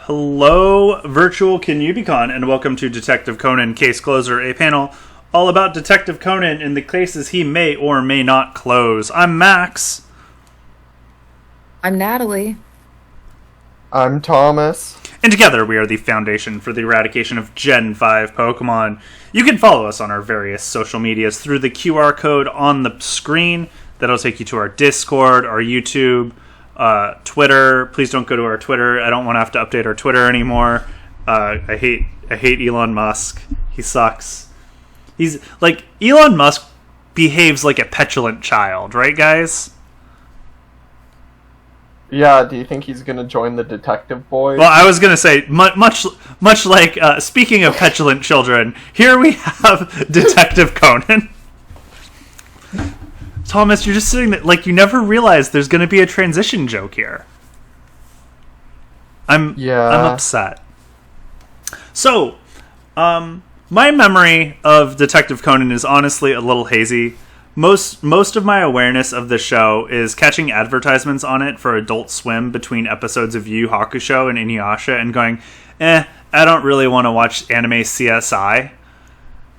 Hello, virtual Can-You-Be-Con, and welcome to Detective Conan Case Closer, a panel all about Detective Conan and the cases he may or may not close. I'm Max. I'm Natalie. I'm Thomas. And together we are the foundation for the eradication of Gen 5 Pokemon. You can follow us on our various social medias through the QR code on the screen. That'll take you to our Discord, our YouTube, Twitter. Please don't go to our Twitter. I don't want to have to update our Twitter anymore. I hate Elon Musk. He sucks. He's like, Elon Musk behaves like a petulant child, right, guys? Yeah, do you think he's gonna join the detective boys? Well, I was gonna say, much like, speaking of petulant children, here we have Detective Conan. Thomas, you're just sitting there, like, you never realized there's gonna be a transition joke here. I'm upset. So, my memory of Detective Conan is honestly a little hazy. Most of my awareness of the show is catching advertisements on it for Adult Swim between episodes of Yu Yu Hakusho and Inuyasha and going, I don't really want to watch anime CSI.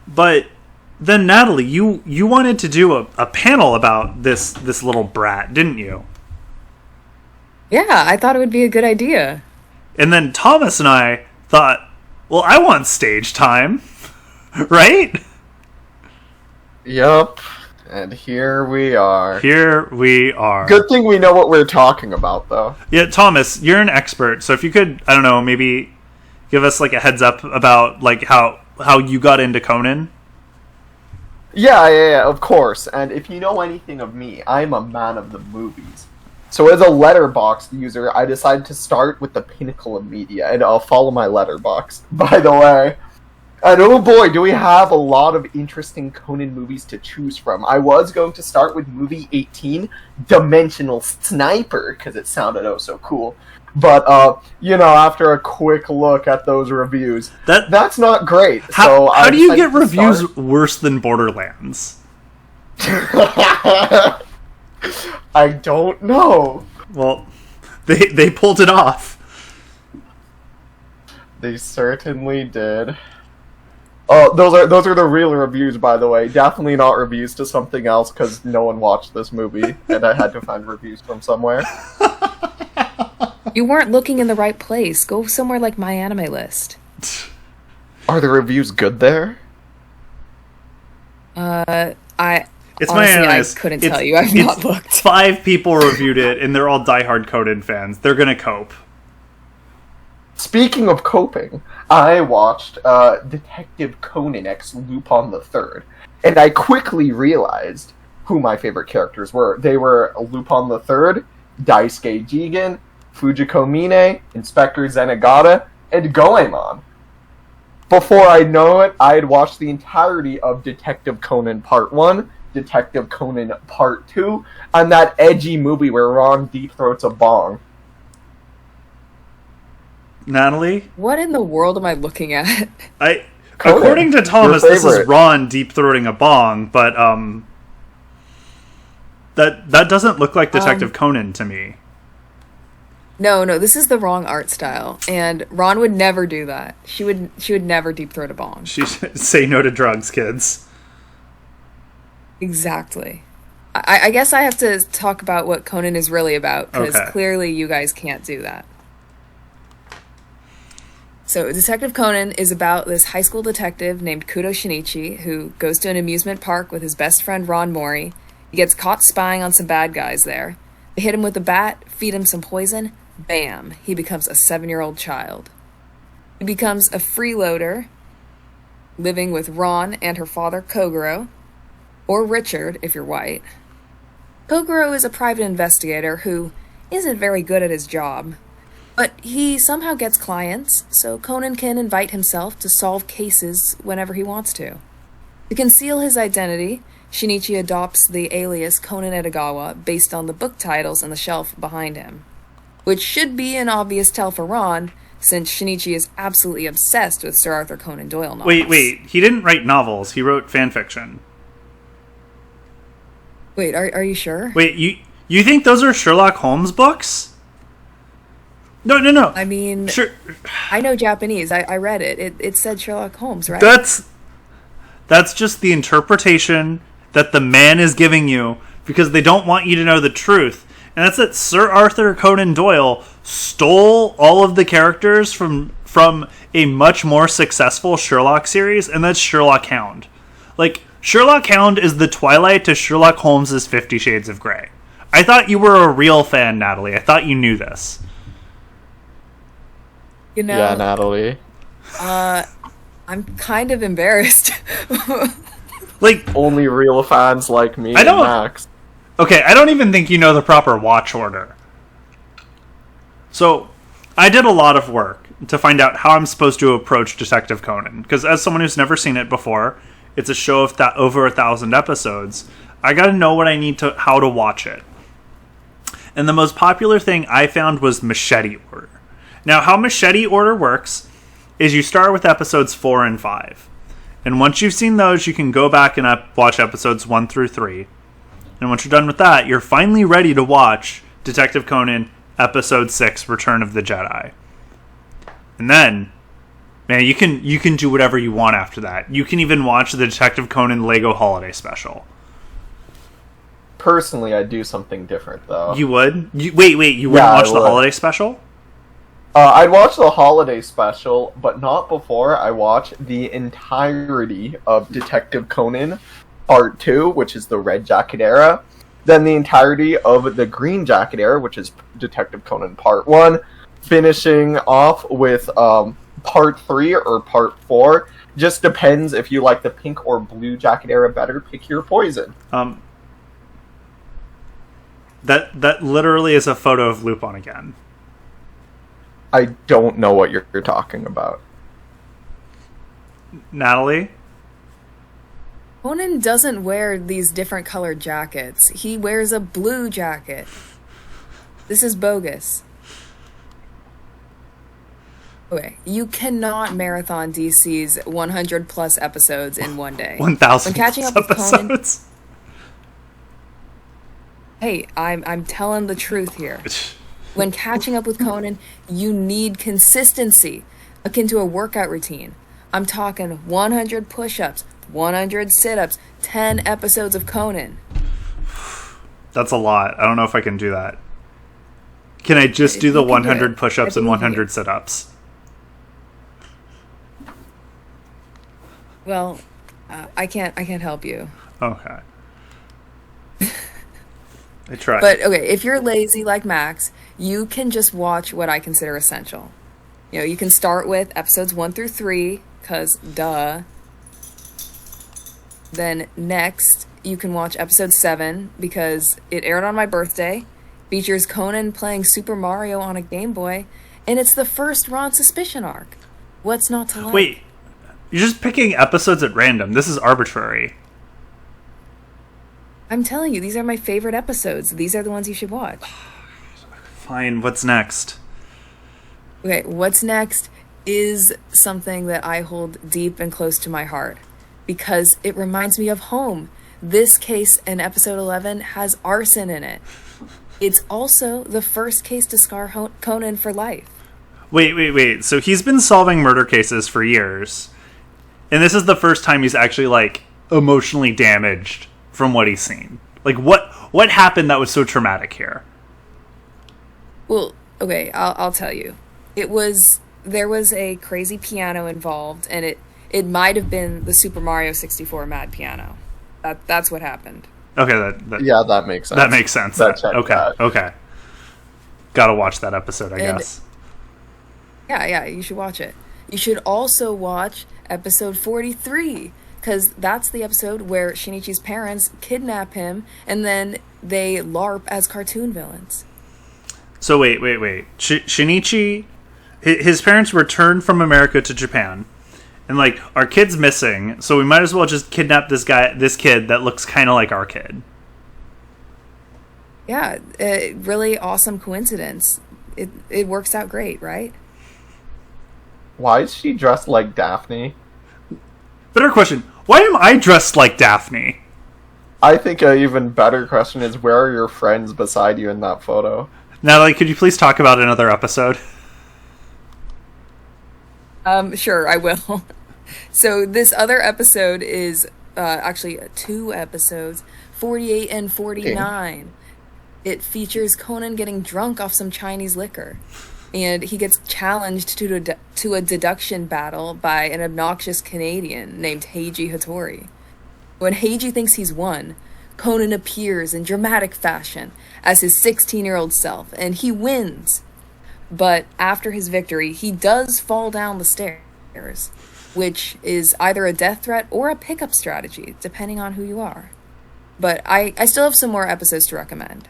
But then, Natalie, you wanted to do a panel about this little brat, didn't you? Yeah, I thought it would be a good idea. And then Thomas and I thought, well, I want stage time, right? Yup. And here we are. Good thing we know what we're talking about, though. Yeah, Thomas, you're an expert, so if you could, I don't know, maybe give us like a heads up about like how you got into Conan. Yeah, of course. And if you know anything of me, I'm a man of the movies. So as a Letterboxd user, I decided to start with the pinnacle of media, and I'll follow my Letterboxd, by the way. And oh boy, do we have a lot of interesting Conan movies to choose from. I was going to start with movie 18, Dimensional Sniper, because it sounded oh so cool. But, after a quick look at those reviews, that's not great. How do you get reviews worse than Borderlands? I don't know. Well, they pulled it off. They certainly did. Oh, those are the real reviews, by the way. Definitely not reviews to something else, because no one watched this movie, and I had to find reviews from somewhere. You weren't looking in the right place. Go somewhere like My Anime List. Are the reviews good there? It's My honestly, Anime I List. couldn't tell you. I've not looked. 5 people reviewed it, and they're all diehard Conan fans. They're gonna cope. Speaking of coping, I watched Detective Conan x Lupin the Third, and I quickly realized who my favorite characters were. They were Lupin the Third, Daisuke Jigen, Fujiko Mine, Inspector Zenigata, and Goemon. Before I know it, I had watched the entirety of Detective Conan Part 1, Detective Conan Part 2, and that edgy movie where Ron deep throats a bong. Natalie? What in the world am I looking at? Conan, according to Thomas, this is Ron deep-throating a bong, but that doesn't look like Detective Conan to me. No, this is the wrong art style, and Ron would never do that. She would never deep throat a bong. She should say no to drugs, kids. Exactly. I guess I have to talk about what Conan is really about, because clearly you guys can't do that. So, Detective Conan is about this high school detective named Kudo Shinichi who goes to an amusement park with his best friend Ron Mori. He gets caught spying on some bad guys there. They hit him with a bat, feed him some poison, bam, he becomes a 7-year-old child. He becomes a freeloader, living with Ron and her father Kogoro, or Richard if you're white. Kogoro is a private investigator who isn't very good at his job. But he somehow gets clients, so Conan can invite himself to solve cases whenever he wants to. To conceal his identity, Shinichi adopts the alias Conan Edogawa based on the book titles on the shelf behind him. Which should be an obvious tell for Ron, since Shinichi is absolutely obsessed with Sir Arthur Conan Doyle novels. Wait, he didn't write novels, he wrote fanfiction. Wait, are you sure? Wait, you think those are Sherlock Holmes books? No. I mean, Sure. I know Japanese. I read it. It said Sherlock Holmes, right? That's just the interpretation that the man is giving you because they don't want you to know the truth. And that's that Sir Arthur Conan Doyle stole all of the characters from a much more successful Sherlock series, and that's Sherlock Hound. Like, Sherlock Hound is the Twilight to Sherlock Holmes' 50 Shades of Grey. I thought you were a real fan, Natalie. I thought you knew this. You know, Yeah, Natalie. I'm kind of embarrassed. Like, Only real fans like me I don't- and Max. okay, I don't even think you know the proper watch order. So, I did a lot of work to find out how I'm supposed to approach Detective Conan. Because as someone who's never seen it before, it's a show of over 1,000 episodes. I gotta know what I need to, how to watch it. And the most popular thing I found was Machete Order. Now, how Machete Order works is you start with episodes 4 and 5. And once you've seen those, you can go back and watch episodes 1 through 3. And once you're done with that, you're finally ready to watch Detective Conan Episode 6, Return of the Jedi. And then, man, you can do whatever you want after that. You can even watch the Detective Conan Lego Holiday Special. Personally, I'd do something different, though. You would? Wait, you wouldn't Yeah, watch I the would. Holiday Special? I'd watch the holiday special, but not before I watch the entirety of Detective Conan Part 2, which is the Red Jacket era, then the entirety of the Green Jacket era, which is Detective Conan Part 1, finishing off with Part 3 or Part 4. Just depends if you like the Pink or Blue Jacket era better, pick your poison. That literally is a photo of Lupin again. I don't know what you're talking about. Natalie? Conan doesn't wear these different colored jackets. He wears a blue jacket. This is bogus. Okay, you cannot marathon DC's 100 plus episodes in one day. 1,000 When catching up with Conan, episodes. hey, I'm telling the truth here. When catching up with Conan, you need consistency, akin to a workout routine. I'm talking 100 push-ups, 100 sit-ups, 10 episodes of Conan. That's a lot. I don't know if I can do that. Can I just do the You can do 100 it. push-ups I and believe 100 you. sit-ups? Well, I can't help you. Okay. I tried. But okay, if you're lazy like Max, you can just watch what I consider essential. You know, you can start with episodes 1 through 3, cause duh. Then next, you can watch episode 7 because it aired on my birthday, features Conan playing Super Mario on a Game Boy, and it's the first Ron Suspicion arc. What's not to like? Wait, you're just picking episodes at random. This is arbitrary. I'm telling you, these are my favorite episodes. These are the ones you should watch. Fine, what's next? Okay, what's next is something that I hold deep and close to my heart because it reminds me of home. This case in episode 11 has arson in it. It's also the first case to scar Conan for life. Wait. So he's been solving murder cases for years. And this is the first time he's actually, like, emotionally damaged from what he's seen. Like, what happened that was so traumatic here? Well, okay, I'll tell you. There was a crazy piano involved, and it might have been the Super Mario 64 Mad Piano. That's what happened. Okay, Yeah, that makes sense. that makes sense. That checks out. Okay. Gotta watch that episode, I And- guess. Yeah, you should watch it. You should also watch episode 43, because that's the episode where Shinichi's parents kidnap him, and then they LARP as cartoon villains. So wait. Shinichi, his parents returned from America to Japan, and like our kid's missing, so we might as well just kidnap this kid that looks kind of like our kid. Yeah, really awesome coincidence. It works out great, right? Why is she dressed like Daphne? Better question: why am I dressed like Daphne? I think an even better question is, where are your friends beside you in that photo? Natalie, could you please talk about another episode? Sure, I will. So this other episode is actually 2 episodes, 48 and 49. Okay. It features Conan getting drunk off some Chinese liquor, and he gets challenged to a deduction battle by an obnoxious Canadian named Heiji Hattori. When Heiji thinks he's won, Conan appears in dramatic fashion as his 16-year-old self, and he wins. But after his victory, he does fall down the stairs, which is either a death threat or a pickup strategy, depending on who you are. But I still have some more episodes to recommend.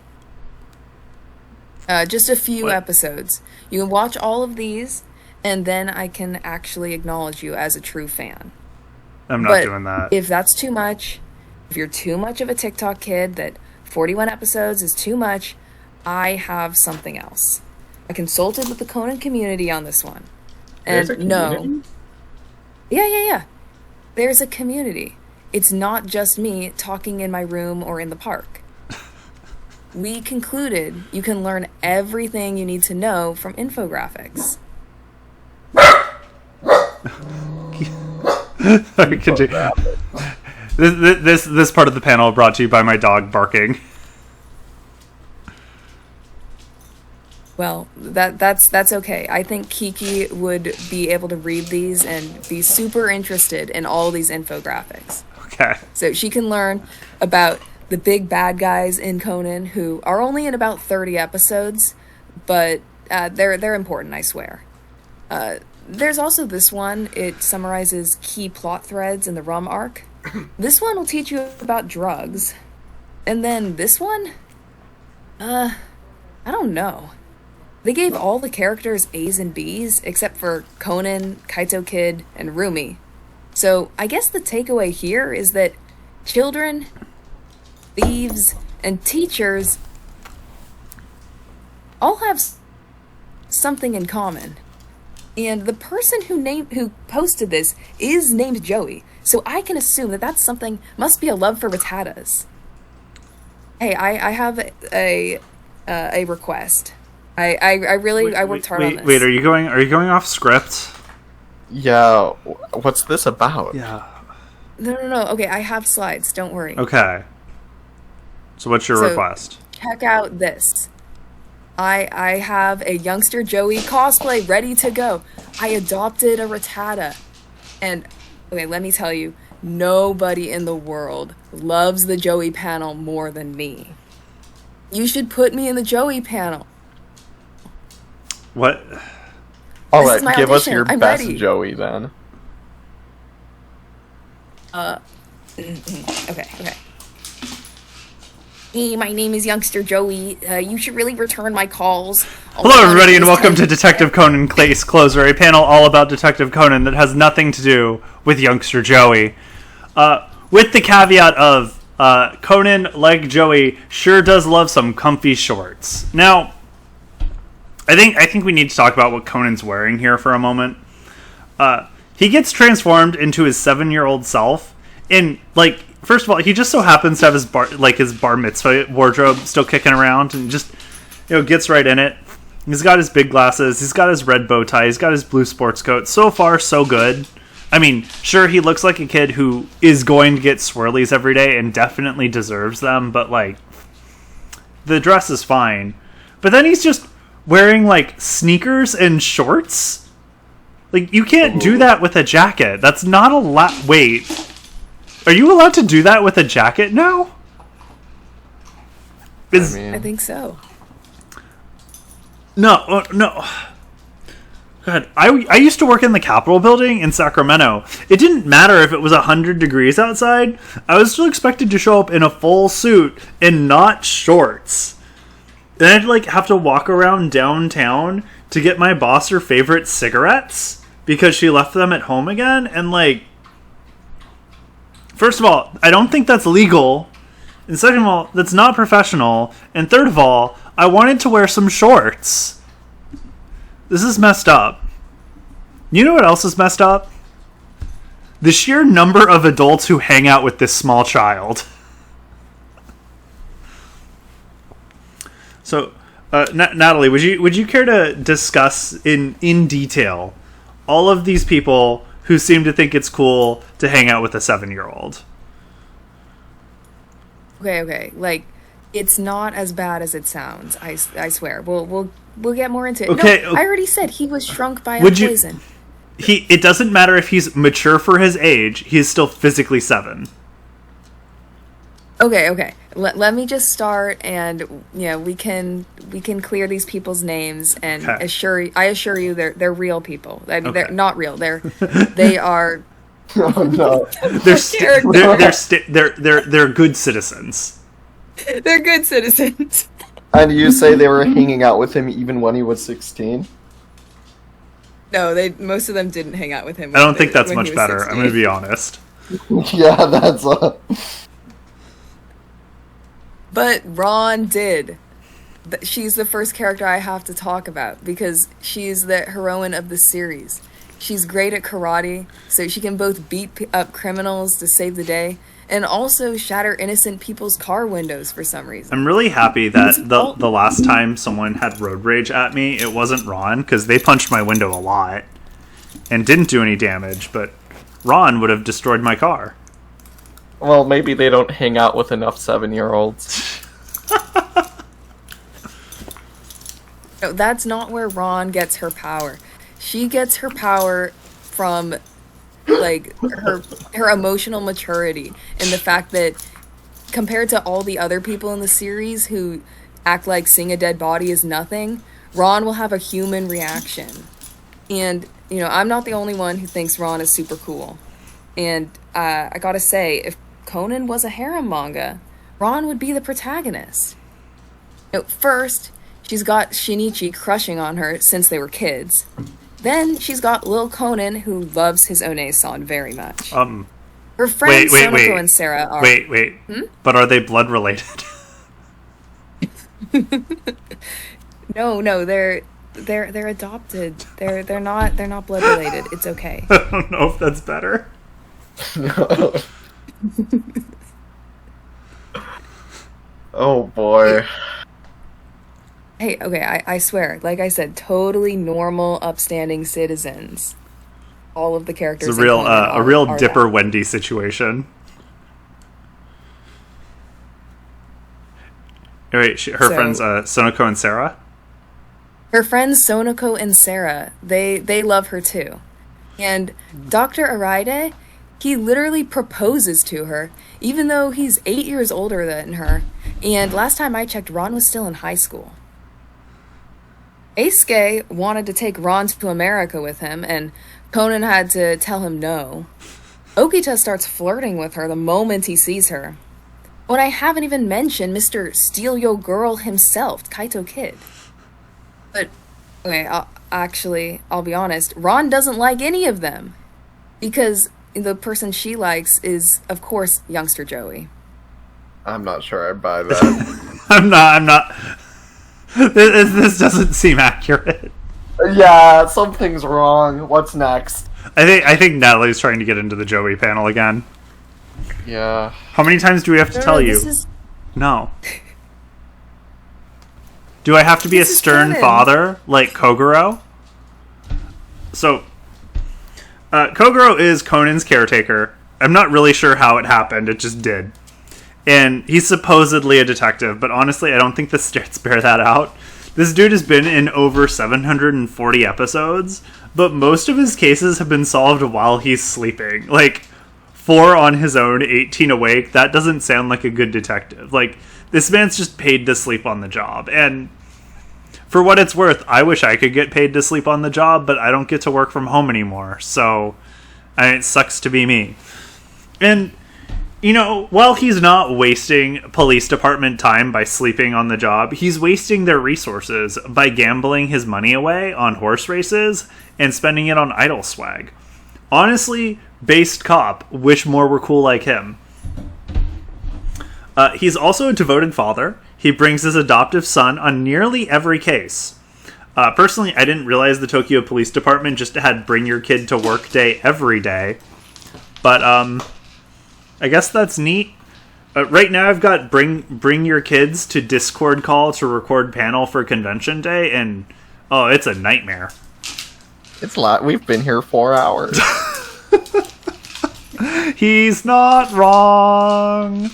Just a few episodes. You can watch all of these, and then I can actually acknowledge you as a true fan. I'm not doing that. If that's too much, if you're too much of a TikTok kid, that 41 episodes is too much, I have something else. I consulted with the Conan community on this one. There's a community? Yeah. There's a community. It's not just me talking in my room or in the park. We concluded you can learn everything you need to know from infographics. Sorry, continue. This part of the panel brought to you by my dog barking. Well, that's okay. I think Kiki would be able to read these and be super interested in all these infographics. Okay. So she can learn about the big bad guys in Conan, who are only in about 30 episodes, but they're important, I swear. There's also this one. It summarizes key plot threads in the Rum arc. This one will teach you about drugs. And then this one? I don't know. They gave all the characters A's and B's, except for Conan, Kaito Kid, and Rumi. So I guess the takeaway here is that children, thieves, and teachers all have something in common. And the person who posted this is named Joey, so I can assume that that's something, must be a love for rattatas. Hey, I have a request. I worked hard on this. Wait, are you going off script? Yeah, what's this about? Yeah. No. Okay, I have slides. Don't worry. Okay. So what's your request? Check out this. I have a youngster Joey cosplay ready to go. I adopted a rattata. And, okay, let me tell you, nobody in the world loves the Joey panel more than me. You should put me in the Joey panel. What? Alright, give us audition. your I'm best ready. Joey then. Okay. Hey, my name is Youngster Joey. You should really return my calls. Hello, everybody, and welcome to Detective Conan Case Closer, a panel all about Detective Conan that has nothing to do with Youngster Joey. With the caveat of Conan, like Joey, sure does love some comfy shorts. Now, I think we need to talk about what Conan's wearing here for a moment. He gets transformed into his 7-year-old self, and first of all, he just so happens to have his bar mitzvah wardrobe still kicking around, and just gets right in it. He's got his big glasses, he's got his red bow tie, he's got his blue sports coat. So far, so good. I mean, sure, he looks like a kid who is going to get swirlies every day and definitely deserves them, but the dress is fine. But then he's just wearing sneakers and shorts. You can't do that with a jacket. That's not allowed. Wait, are you allowed to do that with a jacket now? I think so. No. God, I used to work in the Capitol building in Sacramento. It didn't matter if it was 100 degrees outside. I was still expected to show up in a full suit and not shorts. Then I'd have to walk around downtown to get my boss her favorite cigarettes because she left them at home again. And first of all, I don't think that's legal. And second of all, that's not professional. And third of all, I wanted to wear some shorts. This is messed up. You know what else is messed up? The sheer number of adults who hang out with this small child. So, Natalie, would you care to discuss in detail all of these people who seem to think it's cool to hang out with a 7-year-old? Okay. Like, it's not as bad as it sounds. I swear. We'll get more into it. Okay, no, I already said he was shrunk by a Would you- poison. It doesn't matter if he's mature for his age, he is still physically 7. Okay. Let me just start, and we can clear these people's names, and Okay. I assure you they're real people. I mean, Okay. they're not real. They are. Oh no. They're good citizens. They're good citizens. And you say they were hanging out with him even when he was 16? No, most of them didn't hang out with him. I don't think that's when much he was better. 16. I'm going to be honest. Yeah, that's But Ron did. She's the first character I have to talk about because she's the heroine of the series. She's great at karate, so she can both beat up criminals to save the day and also shatter innocent people's car windows for some reason. I'm really happy that the last time someone had road rage at me, it wasn't Ron, because they punched my window a lot and didn't do any damage, but Ron would have destroyed my car. Well, maybe they don't hang out with enough 7-year-olds. No, that's not where Ron gets her power. She gets her power from like her emotional maturity and the fact that compared to all the other people in the series who act like seeing a dead body is nothing, Ron will have a human reaction. And I'm not the only one who thinks Ron is super cool. And I gotta say, if Conan was a harem manga, Ron would be the protagonist. First, she's got Shinichi crushing on her since they were kids. Then she's got Lil Conan, who loves his One-san very much. Her friends Sonoko and Sarah are... Wait. But are they blood related? No, they're adopted. They're not blood related. It's okay. I don't know if that's better. Oh boy. Hey, okay, I swear, like I said, totally normal, upstanding citizens. All of the characters. It's a real Dipper that. Wendy situation. Wait, her friends Sonoko and Sarah? Her friends Sonoko and Sarah, they love her too. And Dr. Araide, he literally proposes to her, even though he's 8 years older than her. And last time I checked, Ron was still in high school. Eisuke wanted to take Ron to America with him, and Conan had to tell him no. Okita starts flirting with her the moment he sees her. When I haven't even mentioned Mr. Steal Yo Girl himself, Kaito Kid. But, okay, I'll be honest, Ron doesn't like any of them. Because the person she likes is, of course, youngster Joey. I'm not sure I buy that. I'm not. This doesn't seem accurate. Yeah, something's wrong. What's next? I think Natalie's trying to get into the Joey panel again. Yeah. How many times do we have to tell you? No. Do I have to be a stern father like Kogoro? So, Kogoro is Conan's caretaker. I'm not really sure how it happened. It just did. And he's supposedly a detective, but honestly, I don't think the stats bear that out. This dude has been in over 740 episodes, but most of his cases have been solved while he's sleeping. Like, 4 on his own, 18 awake, that doesn't sound like a good detective. Like, this man's just paid to sleep on the job. And for what it's worth, I wish I could get paid to sleep on the job, but I don't get to work from home anymore. So, it sucks to be me. And while he's not wasting police department time by sleeping on the job, he's wasting their resources by gambling his money away on horse races and spending it on idol swag. Honestly, based cop, wish more were cool like him. He's also a devoted father. He brings his adoptive son on nearly every case. Personally, I didn't realize the Tokyo Police Department just had bring your kid to work day every day. But, I guess that's neat. Right now, I've got bring your kids to Discord call to record panel for convention day, and it's a nightmare. It's a lot. We've been here 4 hours. He's not wrong.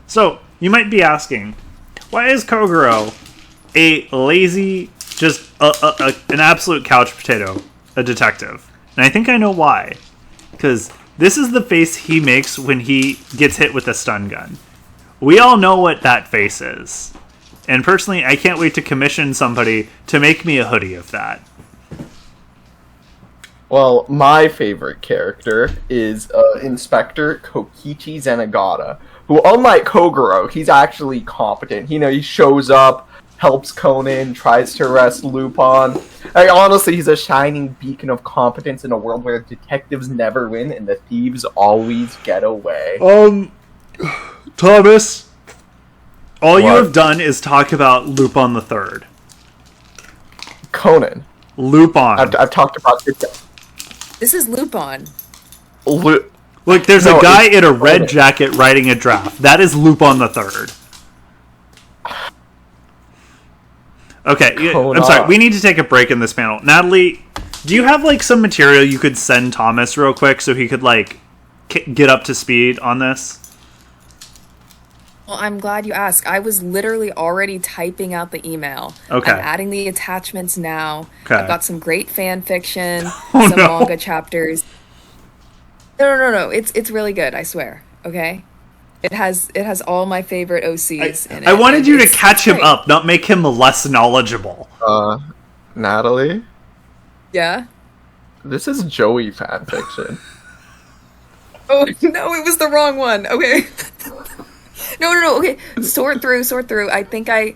So you might be asking, why is Kogoro a lazy, just an absolute couch potato, a detective? And I think I know why. Because this is the face he makes when he gets hit with a stun gun. We all know what that face is. And personally, I can't wait to commission somebody to make me a hoodie of that. Well, my favorite character is Inspector Kokichi Zenigata, who, unlike Kogoro, he's actually competent. He shows up, helps Conan, tries to arrest Lupin. Honestly, he's a shining beacon of competence in a world where detectives never win and the thieves always get away. Thomas, all you have done is talk about Lupin the Third. Conan. Lupin. I've talked about it. This is Lupin. Look, there's a guy in a red jacket writing a draft. That is Lupin the Third. Okay, I'm sorry. We need to take a break in this panel. Natalie, do you have some material you could send Thomas real quick so he could get up to speed on this? Well, I'm glad you asked. I was literally already typing out the email. Okay. I'm adding the attachments now. Okay. I've got some great fan fiction, some manga chapters. No. It's really good, I swear. Okay? It has all my favorite OCs in it. I wanted you to catch him up, not make him less knowledgeable. Natalie? Yeah? This is Joey fanfiction. Oh, no, it was the wrong one. Okay. No. Okay, sort through. I think I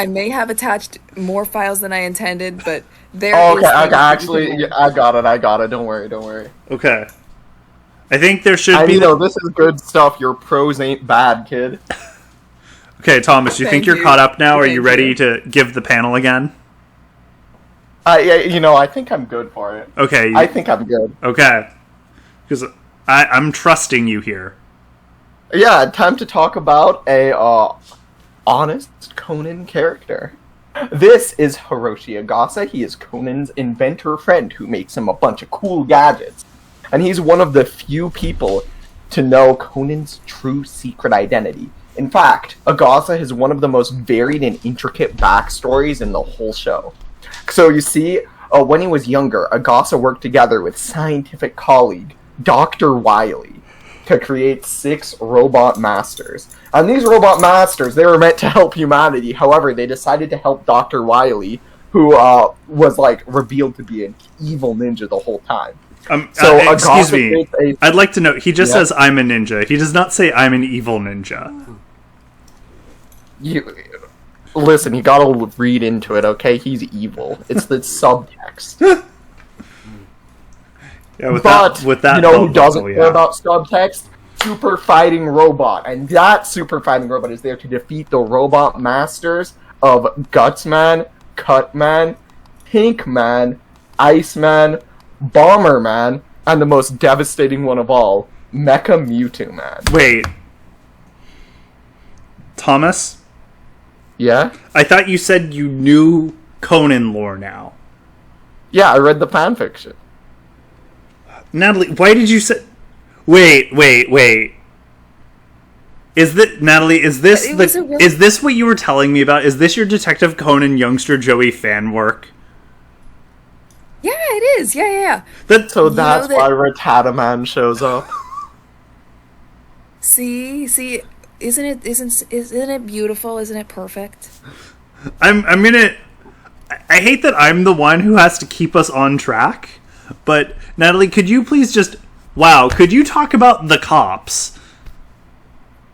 may have attached more files than I intended, but there. Oh, okay, I got it. Don't worry. Okay. I think there should be. This is good stuff. Your prose ain't bad, kid. Okay, Thomas, you think you're caught up now? Are you ready to give the panel again? I think I'm good for it. Okay. I think I'm good. Okay. Because I'm trusting you here. Yeah, time to talk about a honest Conan character. This is Hiroshi Agasa. He is Conan's inventor friend who makes him a bunch of cool gadgets. And he's one of the few people to know Conan's true secret identity. In fact, Agasa has one of the most varied and intricate backstories in the whole show. So you see, when he was younger, Agasa worked together with scientific colleague Dr. Wily to create 6 robot masters. And these robot masters, they were meant to help humanity. However, they decided to help Dr. Wily, who was revealed to be an evil ninja the whole time. Excuse me. I'd like to know, he just says I'm a ninja. He does not say I'm an evil ninja. Listen, you gotta read into it, okay? He's evil. It's the subtext. Yeah, with that who doesn't care about subtext? Super Fighting Robot. And that Super Fighting Robot is there to defeat the robot masters of Gutsman, Cutman, Pinkman, Iceman, Bomberman, and the most devastating one of all, Mecha Mewtwo Man. Wait. Thomas? Yeah? I thought you said you knew Conan lore now. Yeah, I read the fanfiction. Natalie, why did you say... Wait. Natalie, is this what you were telling me about? Is this your Detective Conan Youngster Joey fan work? Yeah, it is. Yeah. That's why Ratataman shows up. See, isn't it beautiful? Isn't it perfect? I hate that I'm the one who has to keep us on track, but Natalie, could you please could you talk about the cops?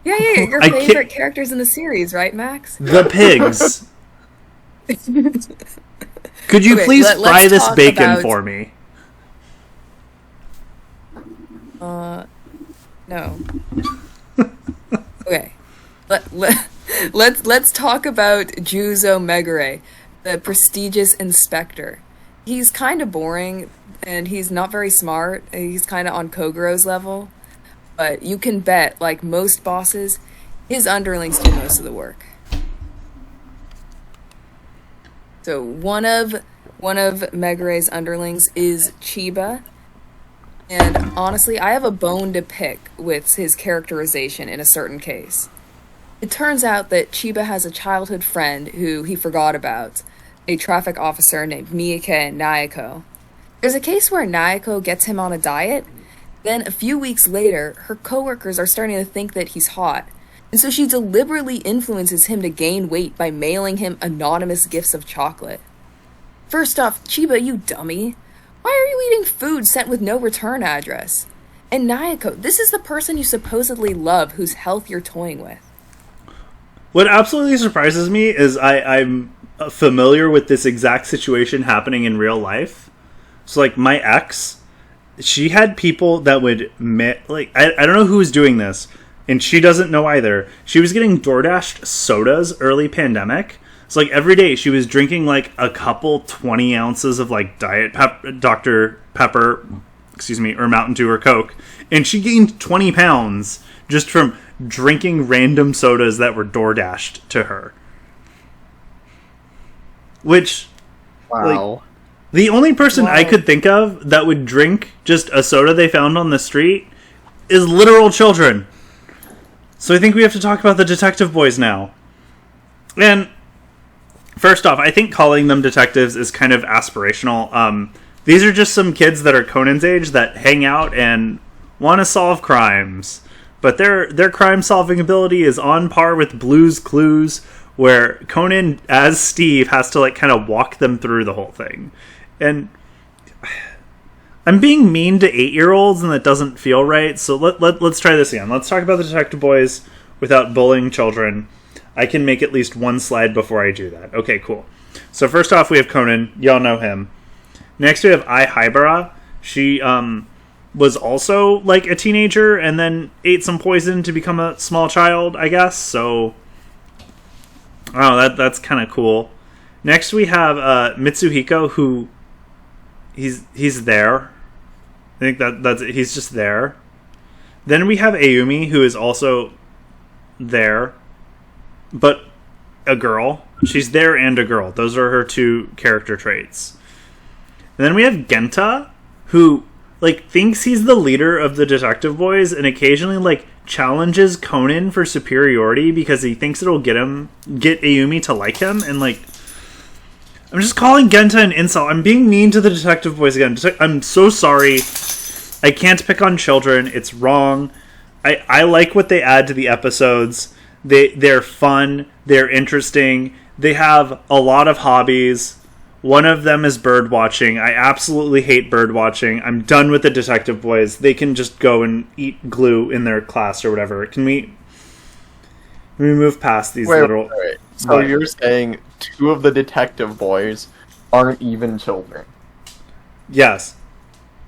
Yeah, your favorite characters in the series, right, Max? The pigs. Could you please fry this bacon for me? No. Okay. Let's talk about Juzo Megure, the prestigious inspector. He's kind of boring, and he's not very smart. He's kind of on Kogoro's level. but you can bet, like most bosses, his underlings do most of the work. So one of Megure's underlings is Chiba, and honestly, I have a bone to pick with his characterization in a certain case. It turns out that Chiba has a childhood friend who he forgot about, a traffic officer named Miyake Naoko. There's a case where Naoko gets him on a diet, then a few weeks later, her coworkers are starting to think that he's hot, and so she deliberately influences him to gain weight by mailing him anonymous gifts of chocolate. First off, Chiba, you dummy. Why are you eating food sent with no return address? And Naoko, this is the person you supposedly love whose health you're toying with. What absolutely surprises me is I'm familiar with this exact situation happening in real life. So, like, my ex, she had people that would, I don't know who was doing this, and she doesn't know either. She was getting DoorDashed sodas early pandemic. So, like, every day she was drinking, like, a couple 20 ounces of, like, Dr. Pepper, or Mountain Dew or Coke. And she gained 20 pounds just from drinking random sodas that were DoorDashed to her. Which, Wow. like, the only person I could think of that would drink just a soda they found on the street is literal children. So I think we have to talk about the detective boys now. And first off, I think calling them detectives is kind of aspirational. These are just some kids that are Conan's age that hang out and want to solve crimes. But their crime-solving ability is on par with Blue's Clues, where Conan, as Steve, has to, like, kind of walk them through the whole thing. And I'm being mean to 8-year-olds, and that doesn't feel right, so let's try this again. Let's talk about the detective boys without bullying children. I can make at least one slide before I do that. Okay, cool. So first off, we have Conan. Y'all know him. Next, we have Ai Haibara. She was also, like, a teenager and then ate some poison to become a small child, I guess. So, that's kind of cool. Next, we have Mitsuhiko, who he's there. I think that's he's just there. Then we have Ayumi, who is also there, but a girl. She's there and a girl. Those are her two character traits. And then we have Genta, who, like, thinks he's the leader of the detective boys and occasionally, like, challenges Conan for superiority because he thinks it'll get Ayumi to like him. And, like, I'm just calling Genta an insult. I'm being mean to the detective boys again. I'm so sorry. I can't pick on children. It's wrong. I like what they add to the episodes. They're fun. They're interesting. They have a lot of hobbies. One of them is bird watching. I absolutely hate bird watching. I'm done with the detective boys. They can just go and eat glue in their class or whatever. Can we move past these little... Wait. So you're saying two of the detective boys aren't even children? Yes.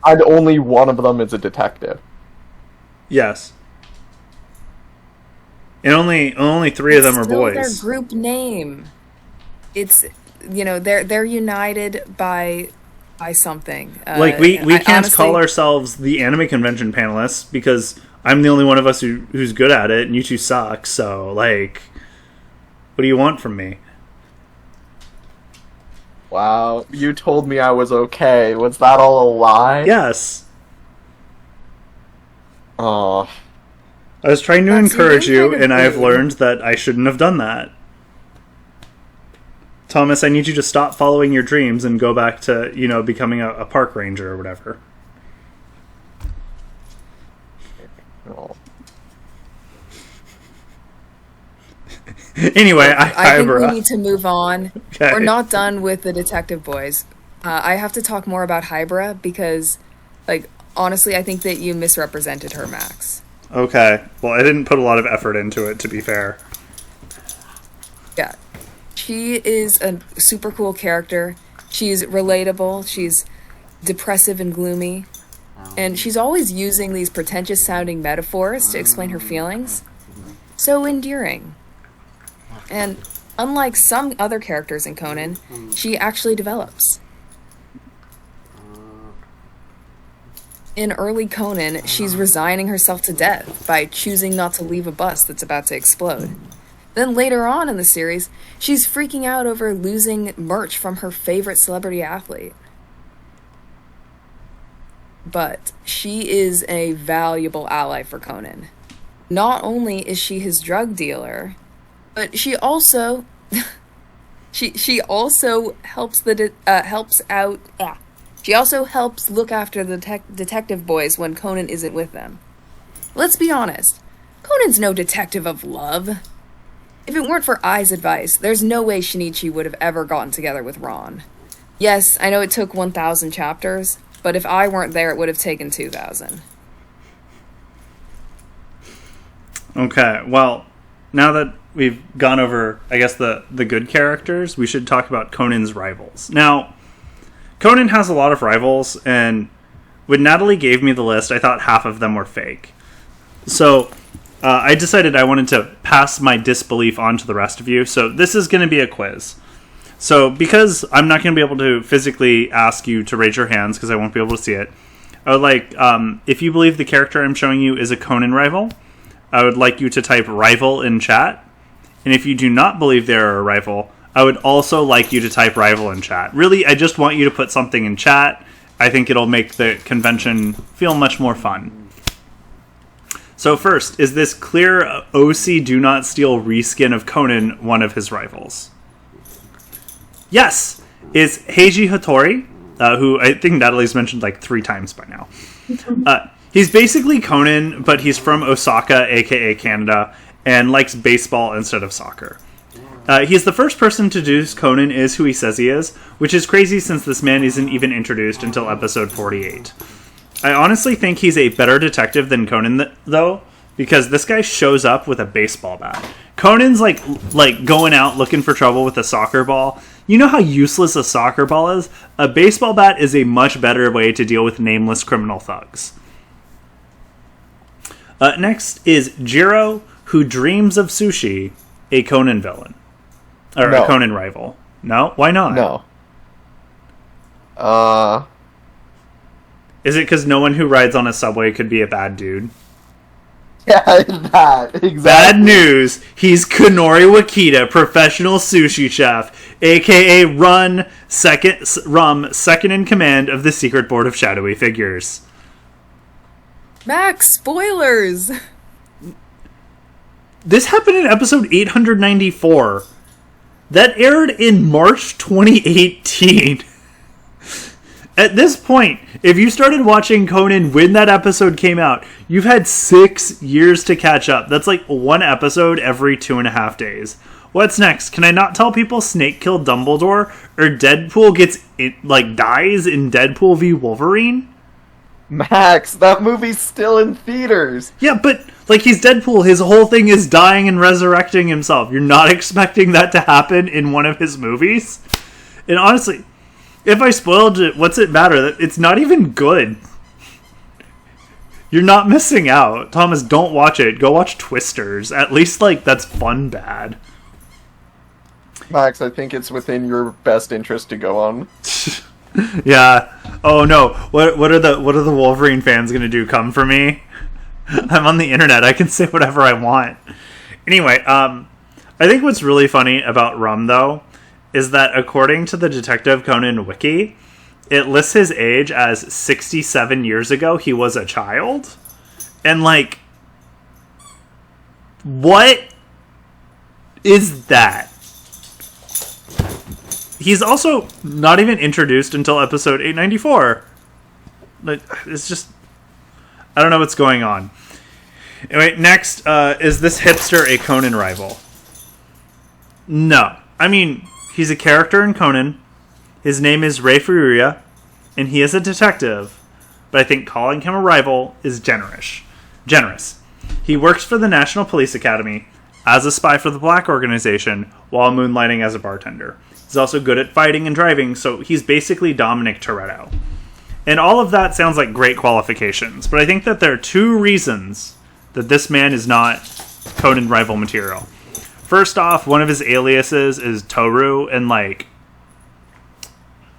And only one of them is a detective? Yes. And only three of them are boys. It's their group name. It's... they're united by something. Like, we can't honestly call ourselves the anime convention panelists because I'm the only one of us who's good at it, and you two suck. So, like, what do you want from me? Wow, you told me I was okay. Was that all a lie? Yes. Oh. I was trying to encourage you, and I've learned that I shouldn't have done that. Thomas, I need you to stop following your dreams and go back to, becoming a park ranger or whatever. Oh. Anyway, I think we need to move on. Okay. We're not done with the detective boys. I have to talk more about Hybra because, like, honestly, I think that you misrepresented her, Max. Okay. Well, I didn't put a lot of effort into it, to be fair. Yeah. She is a super cool character. She's relatable. She's depressive and gloomy. And she's always using these pretentious-sounding metaphors to explain her feelings. So endearing. And unlike some other characters in Conan, she actually develops. In early Conan, she's resigning herself to death by choosing not to leave a bus that's about to explode. Then later on in the series, she's freaking out over losing merch from her favorite celebrity athlete. But she is a valuable ally for Conan. Not only is she his drug dealer, but she also she also helps She also helps look after the detective boys when Conan isn't with them. Let's be honest, Conan's no detective of love. If it weren't for Ai's advice, there's no way Shinichi would have ever gotten together with Ron. Yes, I know it took 1,000 chapters, but if I weren't there, it would have taken 2,000. Okay, well, now that we've gone over, I guess, the good characters, we should talk about Conan's rivals. Now, Conan has a lot of rivals, and when Natalie gave me the list, I thought half of them were fake. So, I decided I wanted to pass my disbelief on to the rest of you, so this is going to be a quiz. So, because I'm not going to be able to physically ask you to raise your hands, because I won't be able to see it, I would like, if you believe the character I'm showing you is a Conan rival, I would like you to type rival in chat. And if you do not believe they're a rival, I would also like you to type rival in chat. Really, I just want you to put something in chat. I think it'll make the convention feel much more fun. So first, is this clear OC Do Not Steal reskin of Conan one of his rivals? Yes! Is Heiji Hattori, who I think Natalie's mentioned like 3 times by now. He's basically Conan, but he's from Osaka, aka Canada, and likes baseball instead of soccer. He's the first person to deduce Conan is who he says he is, which is crazy since this man isn't even introduced until episode 48. I honestly think he's a better detective than Conan, though, because this guy shows up with a baseball bat. Conan's like going out looking for trouble with a soccer ball. You know how useless a soccer ball is? A baseball bat is a much better way to deal with nameless criminal thugs. Next is Jiro, who dreams of sushi, a Conan villain. Or No. a Conan rival. No? Why not? No. Is it because no one who rides on a subway could be a bad dude? Yeah, that, exactly. Bad news. He's Kanori Wakita, professional sushi chef, a.k.a. Rum, second in command of the secret board of shadowy figures. Max, spoilers! This happened in episode 894. That aired in March 2018. At this point, if you started watching Conan when that episode came out, you've had 6 years to catch up. That's like 1 episode every 2.5 days. What's next? Can I not tell people Snake killed Dumbledore? Or Deadpool dies in Deadpool v Wolverine? Max, that movie's still in theaters. Yeah, but he's Deadpool. His whole thing is dying and resurrecting himself. You're not expecting that to happen in one of his movies? And honestly, if I spoiled it, what's it matter? It's not even good. You're not missing out. Thomas, don't watch it. Go watch Twisters. At least, that's fun bad. Max, I think it's within your best interest to go on. Yeah. Oh no. What are the Wolverine fans gonna do? Come for me? I'm on the internet. I can say whatever I want. Anyway, I think what's really funny about Rum, though, is that according to the Detective Conan wiki, it lists his age as 67 years ago he was a child. And, what is that? He's also not even introduced until episode 894. It's just... I don't know what's going on. Anyway, next, is this hipster a Conan rival? No. I mean, he's a character in Conan. His name is Rei Furuya, and he is a detective. But I think calling him a rival is generous. He works for the National Police Academy as a spy for the Black Organization while moonlighting as a bartender. He's also good at fighting and driving, so he's basically Dominic Toretto. And all of that sounds like great qualifications, but I think that there are 2 reasons that this man is not Conan rival material. First off, one of his aliases is Toru, and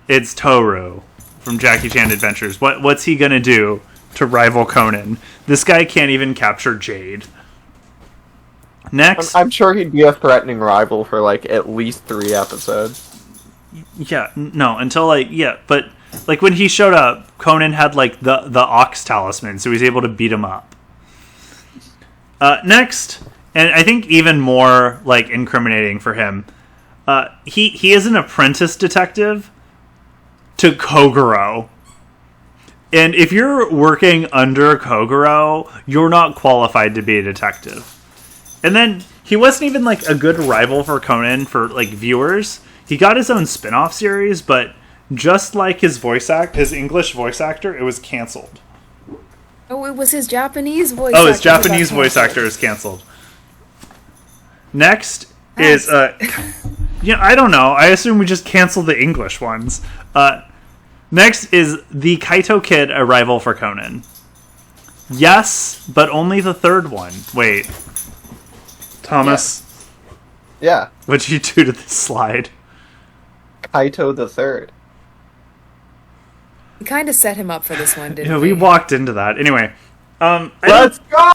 it's Toru from Jackie Chan Adventures. What's he gonna do to rival Conan. This guy can't even capture Jade. Next, I'm sure he'd be a threatening rival for like at least 3 episodes. yeah, no, until but like when he showed up, Conan had like the ox talisman, so he was able to beat him up. Next, and I think even more like incriminating for him, he is an apprentice detective to Kogoro. And if you're working under Kogoro, you're not qualified to be a detective. And then he wasn't even like a good rival for Conan for like viewers. He got his own spin-off series, but just like his English voice actor, it was canceled. Oh, it was his Japanese voice. Oh, his Japanese voice actor is canceled. Next is I don't know. I assume we just canceled the English ones. Next is the Kaito Kid, a rival for Conan. Yes, but only the third one. Wait. Thomas? Yeah. What'd you do to this slide? Kaito the Third. We kind of set him up for this one, didn't Yeah, we? we walked into that. Anyway. Let's go!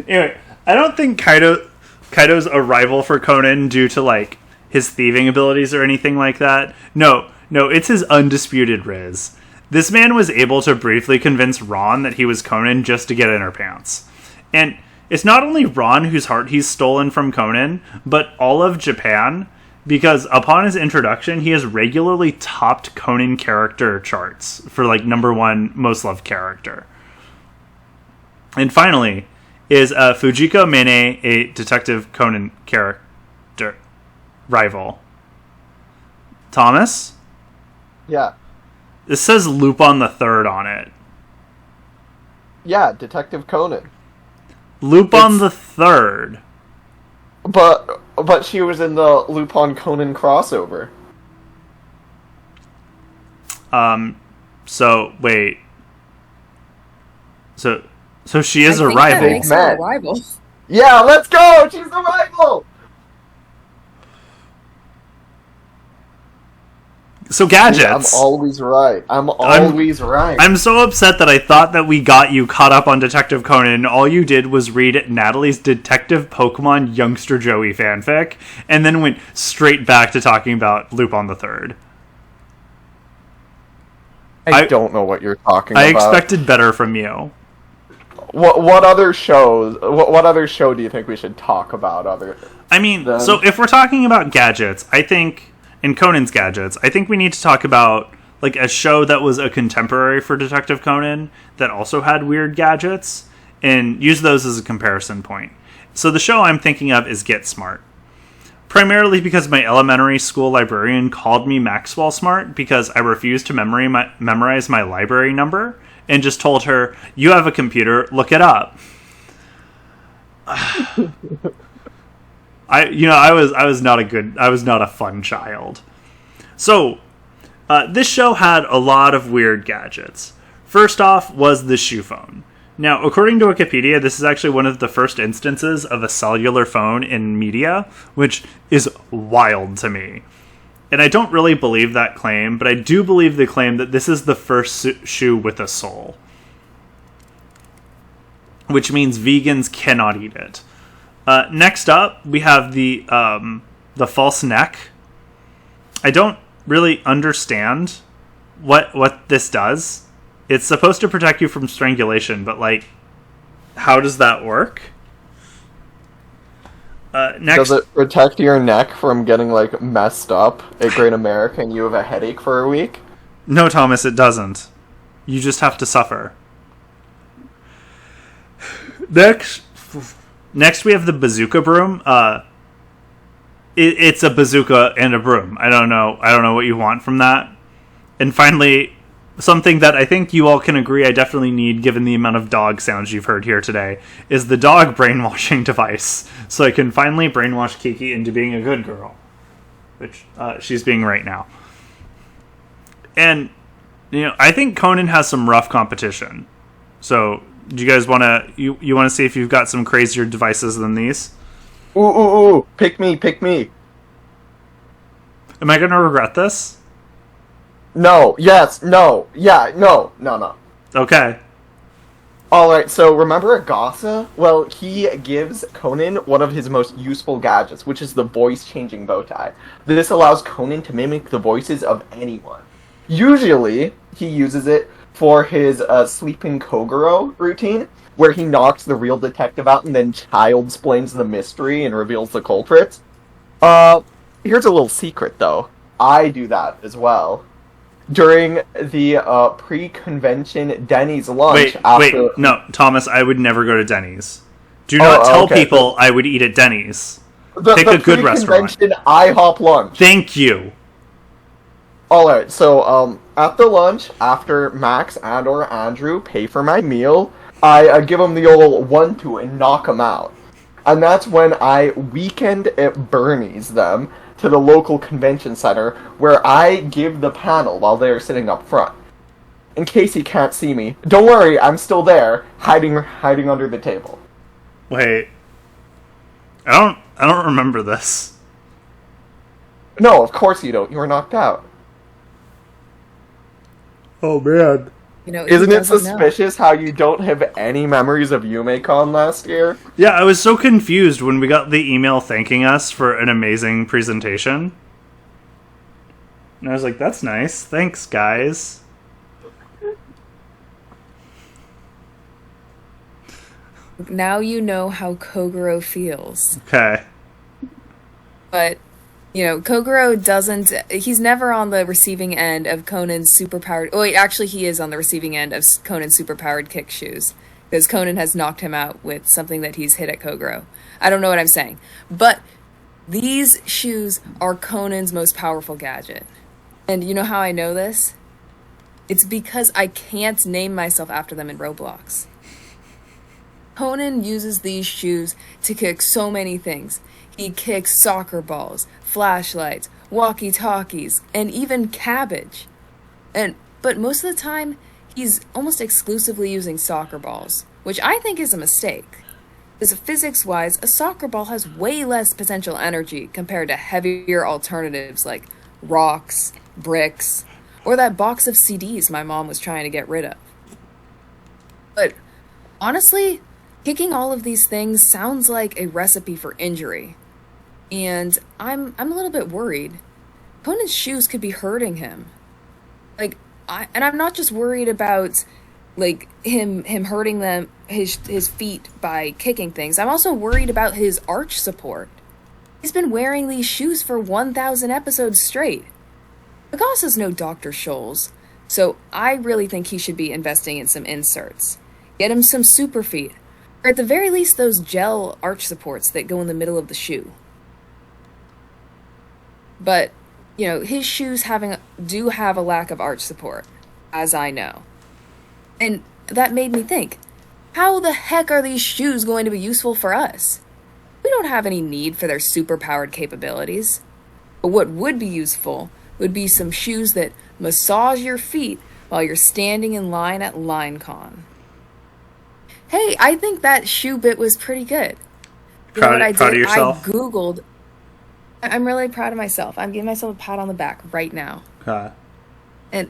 Anyway, I don't think Kaito's a rival for Conan due to, like, his thieving abilities or anything like that. No, it's his undisputed riz. This man was able to briefly convince Ron that he was Conan just to get in her pants. And it's not only Ron whose heart he's stolen from Conan, but all of Japan, because upon his introduction, he has regularly topped Conan character charts for, like, #1 most loved character. And finally, is Fujiko Mine, a Detective Conan character rival. Thomas? Yeah. This says Lupin the Third on it. Yeah, Detective Conan. Lupin the Third. But she was in the Lupin Conan crossover. So wait. So she is I a think rival. That makes her a rival. Yeah, let's go! She's a rival! So gadgets. I'm always right. I'm always right. I'm so upset that I thought that we got you caught up on Detective Conan, and all you did was read Natalie's Detective Pokemon Youngster Joey fanfic, and then went straight back to talking about Lupin the Third. I don't know what you're talking about. I expected better from you. What other shows? What other show do you think we should talk about? So if we're talking about gadgets, I think in Conan's gadgets, I think we need to talk about like a show that was a contemporary for Detective Conan that also had weird gadgets, and use those as a comparison point. So the show I'm thinking of is Get Smart. Primarily because my elementary school librarian called me Maxwell Smart because I refused to memorize my library number and just told her, "You have a computer, look it up." I was not a fun child. So, this show had a lot of weird gadgets. First off was the shoe phone. Now, according to Wikipedia, this is actually one of the first instances of a cellular phone in media, which is wild to me. And I don't really believe that claim, but I do believe the claim that this is the first shoe with a sole. Which means vegans cannot eat it. Next up, we have the false neck. I don't really understand what this does. It's supposed to protect you from strangulation, but, like, how does that work? Next, does it protect your neck from getting, like, messed up at Great America and you have a headache for a week? No, Thomas, it doesn't. You just have to suffer. Next we have the bazooka broom. It's a bazooka and a broom. I don't know what you want from that. And finally, something that I think you all can agree I definitely need, given the amount of dog sounds you've heard here today, is the dog brainwashing device. So I can finally brainwash Kiki into being a good girl. Which she's being right now. And, I think Conan has some rough competition. So, do you guys want to... You want to see if you've got some crazier devices than these? Ooh. Pick me. Am I going to regret this? No, yes, no, yeah, no, no, no. Okay. Alright, so remember Agasa? Well, he gives Conan one of his most useful gadgets, which is the voice-changing bow tie. This allows Conan to mimic the voices of anyone. Usually, he uses it for his sleeping Kogoro routine, where he knocks the real detective out and then child-splains the mystery and reveals the culprits. Here's a little secret, though. I do that as well. During the pre-convention Denny's lunch Wait, no, Thomas, I would never go to Denny's. Do not tell people I would eat at Denny's. Pick a good restaurant. Pre-convention IHOP lunch. Thank you. Alright, so, at the lunch, after Max and or Andrew pay for my meal, I give them the old 1-2 and knock them out. And that's when I weekend at Bernie's them to the local convention center, where I give the panel while they're sitting up front. In case he can't see me, don't worry, I'm still there, hiding under the table. Wait. I don't remember this. No, of course you don't. You were knocked out. Oh, man. You know, Isn't it suspicious how you don't have any memories of YumeCon last year? Yeah, I was so confused when we got the email thanking us for an amazing presentation. And I was like, that's nice. Thanks, guys. Now you know how Kogoro feels. Okay. But, you know, Kogoro doesn't... He's never on the receiving end of Conan's superpowered... Oh, wait, actually he is on the receiving end of Conan's superpowered kick shoes. Because Conan has knocked him out with something that he's hit at Kogoro. I don't know what I'm saying. But these shoes are Conan's most powerful gadget. And you know how I know this? It's because I can't name myself after them in Roblox. Conan uses these shoes to kick so many things. He kicks soccer balls, flashlights, walkie-talkies, and even cabbage. But most of the time, he's almost exclusively using soccer balls, which I think is a mistake. Because physics-wise, a soccer ball has way less potential energy compared to heavier alternatives like rocks, bricks, or that box of CDs my mom was trying to get rid of. But honestly, kicking all of these things sounds like a recipe for injury. And I'm a little bit worried. Conan's shoes could be hurting him. And I'm not just worried about him hurting his feet by kicking things. I'm also worried about his arch support. He's been wearing these shoes for 1,000 episodes straight. Agasa's no Dr. Scholl's, so I really think he should be investing in some inserts. Get him some super feet, or at the very least those gel arch supports that go in the middle of the shoe. But, you know, his shoes do have a lack of arch support, as I know. And that made me think, how the heck are these shoes going to be useful for us? We don't have any need for their super-powered capabilities. But what would be useful would be some shoes that massage your feet while you're standing in line at LineCon. Hey, I think that shoe bit was pretty good. Proud of yourself? I Googled... I'm really proud of myself. I'm giving myself a pat on the back right now. Okay. And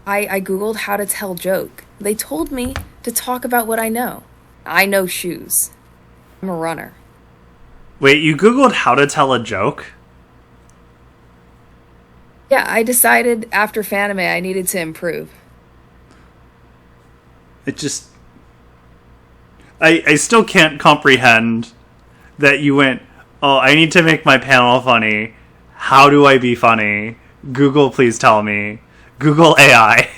I Googled how to tell joke. They told me to talk about what I know. I know shoes. I'm a runner. Wait, you Googled how to tell a joke? Yeah, I decided after Fanime I needed to improve. It just... I still can't comprehend that you went, oh, I need to make my panel funny. How do I be funny? Google, please tell me. Google AI.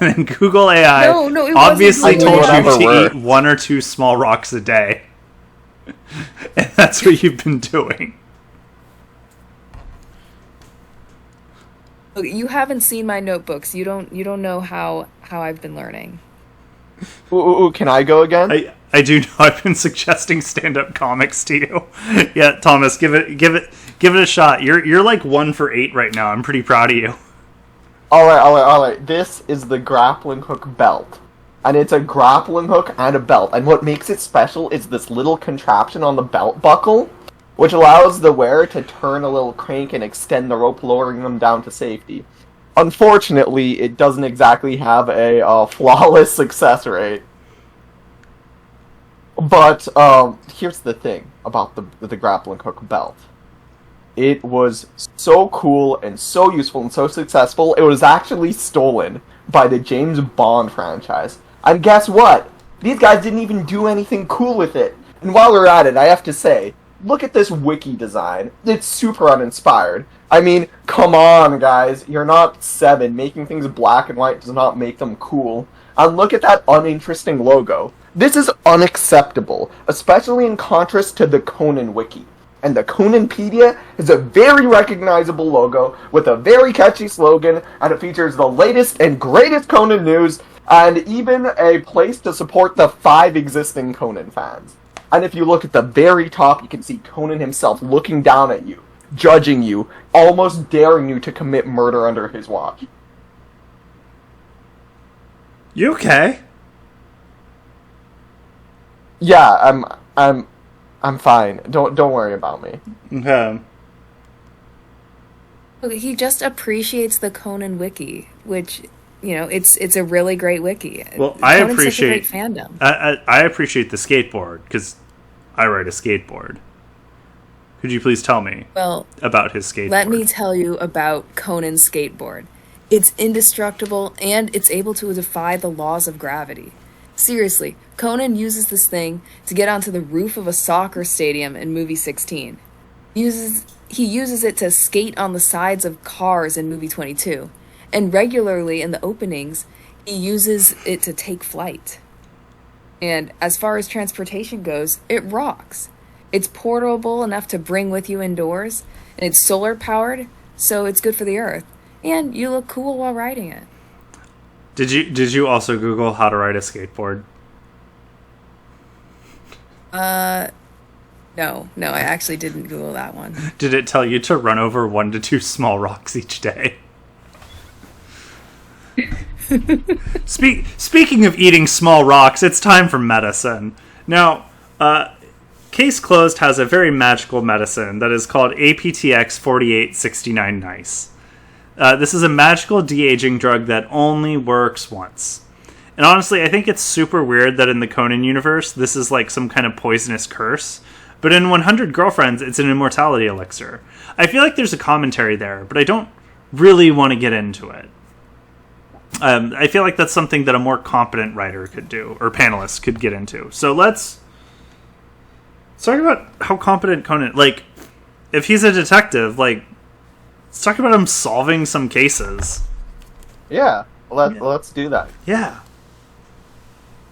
And then Google AI No, it obviously wasn't told Google you AI. to eat 1 or 2 small rocks a day. And that's what you've been doing. Look, you haven't seen my notebooks. You don't know how I've been learning. Ooh, can I go again? I do know I've been suggesting stand-up comics to you. Yeah, Thomas, give it a shot. You're like 1 for 8 right now. I'm pretty proud of you. Alright. This is the grappling hook belt. And it's a grappling hook and a belt. And what makes it special is this little contraption on the belt buckle, which allows the wearer to turn a little crank and extend the rope, lowering them down to safety. Unfortunately, it doesn't exactly have a flawless success rate. But here's the thing about the grappling hook belt. It was so cool and so useful and so successful, it was actually stolen by the James Bond franchise. And guess what? These guys didn't even do anything cool with it. And while we're at it, I have to say, look at this wiki design. It's super uninspired. I mean, come on, guys. You're not 7. Making things black and white does not make them cool. And look at that uninteresting logo. This is unacceptable, especially in contrast to the Conan wiki. And the Conanpedia is a very recognizable logo with a very catchy slogan, and it features the latest and greatest Conan news, and even a place to support the 5 existing Conan fans. And if you look at the very top, you can see Conan himself looking down at you, judging you, almost daring you to commit murder under his watch. You okay? Yeah, I'm fine. Don't worry about me. Okay. He just appreciates the Conan wiki, which, it's a really great wiki. Well, I Conan's appreciate such a great fandom. I appreciate the skateboard because I ride a skateboard. Could you please tell me about his skateboard? Let me tell you about Conan's skateboard. It's indestructible and it's able to defy the laws of gravity. Seriously, Conan uses this thing to get onto the roof of a soccer stadium in movie 16. He uses it to skate on the sides of cars in movie 22. And regularly in the openings, he uses it to take flight. And as far as transportation goes, it rocks. It's portable enough to bring with you indoors, and it's solar powered, so it's good for the earth. And you look cool while riding it. Did you also Google how to ride a skateboard? No, I actually didn't Google that one. Did it tell you to run over 1 to 2 small rocks each day? Speaking of eating small rocks, it's time for medicine. Now, Case Closed has a very magical medicine that is called APTX 4869 Nice. This is a magical de-aging drug that only works once. And honestly, I think it's super weird that in the Conan universe, this is like some kind of poisonous curse. But in 100 Girlfriends, it's an immortality elixir. I feel like there's a commentary there, but I don't really want to get into it. I feel like that's something that a more competent writer could do, or panelist could get into. So let's talk about how competent Conan... Like, if he's a detective, let's talk about him solving some cases. Yeah, let's do that. Yeah.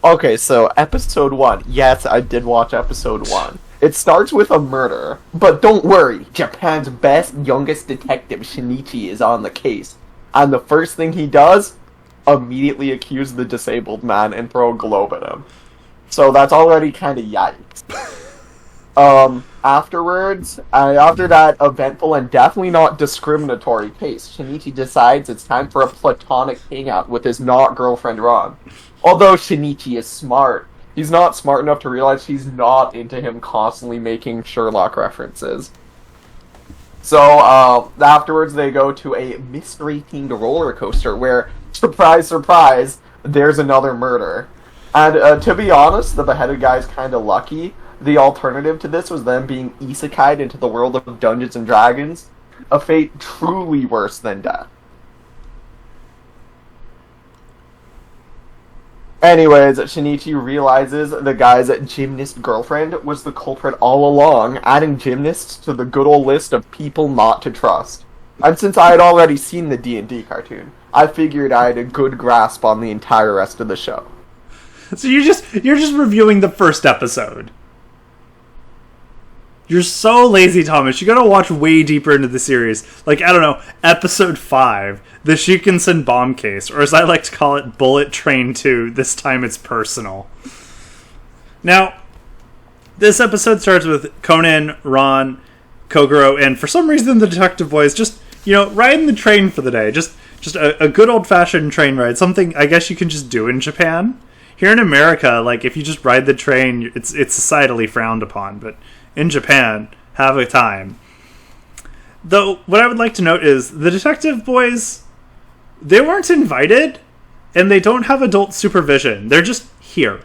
Okay, so episode 1. Yes, I did watch episode 1. It starts with a murder, but don't worry, Japan's best, youngest detective, Shinichi, is on the case. And the first thing he does, immediately accuse the disabled man and throw a globe at him. So that's already kind of yikes. Afterwards, after that eventful and definitely not discriminatory case, Shinichi decides it's time for a platonic hangout with his not-girlfriend Ron. Although Shinichi is smart, he's not smart enough to realize she's not into him constantly making Sherlock references. So, afterwards they go to a mystery-themed roller coaster where, surprise, surprise, there's another murder. And, to be honest, the beheaded guy's kinda lucky. The alternative to this was them being isekai'd into the world of Dungeons and Dragons, a fate truly worse than death. Anyways, Shinichi realizes the guy's gymnast girlfriend was the culprit all along, adding gymnasts to the good old list of people not to trust. And since I had already seen the D&D cartoon, I figured I had a good grasp on the entire rest of the show. So you're just reviewing the first episode. You're so lazy, Thomas. You gotta watch way deeper into the series. I don't know, episode 5, the Shikansen bomb case, or as I like to call it, Bullet Train 2, this time it's personal. Now, this episode starts with Conan, Ron, Kogoro, and for some reason the detective boys just, riding the train for the day. Just a good old-fashioned train ride. Something I guess you can just do in Japan. Here in America, if you just ride the train, it's societally frowned upon, but in Japan, have a time. Though, what I would like to note is, the detective boys, they weren't invited, and they don't have adult supervision. They're just here.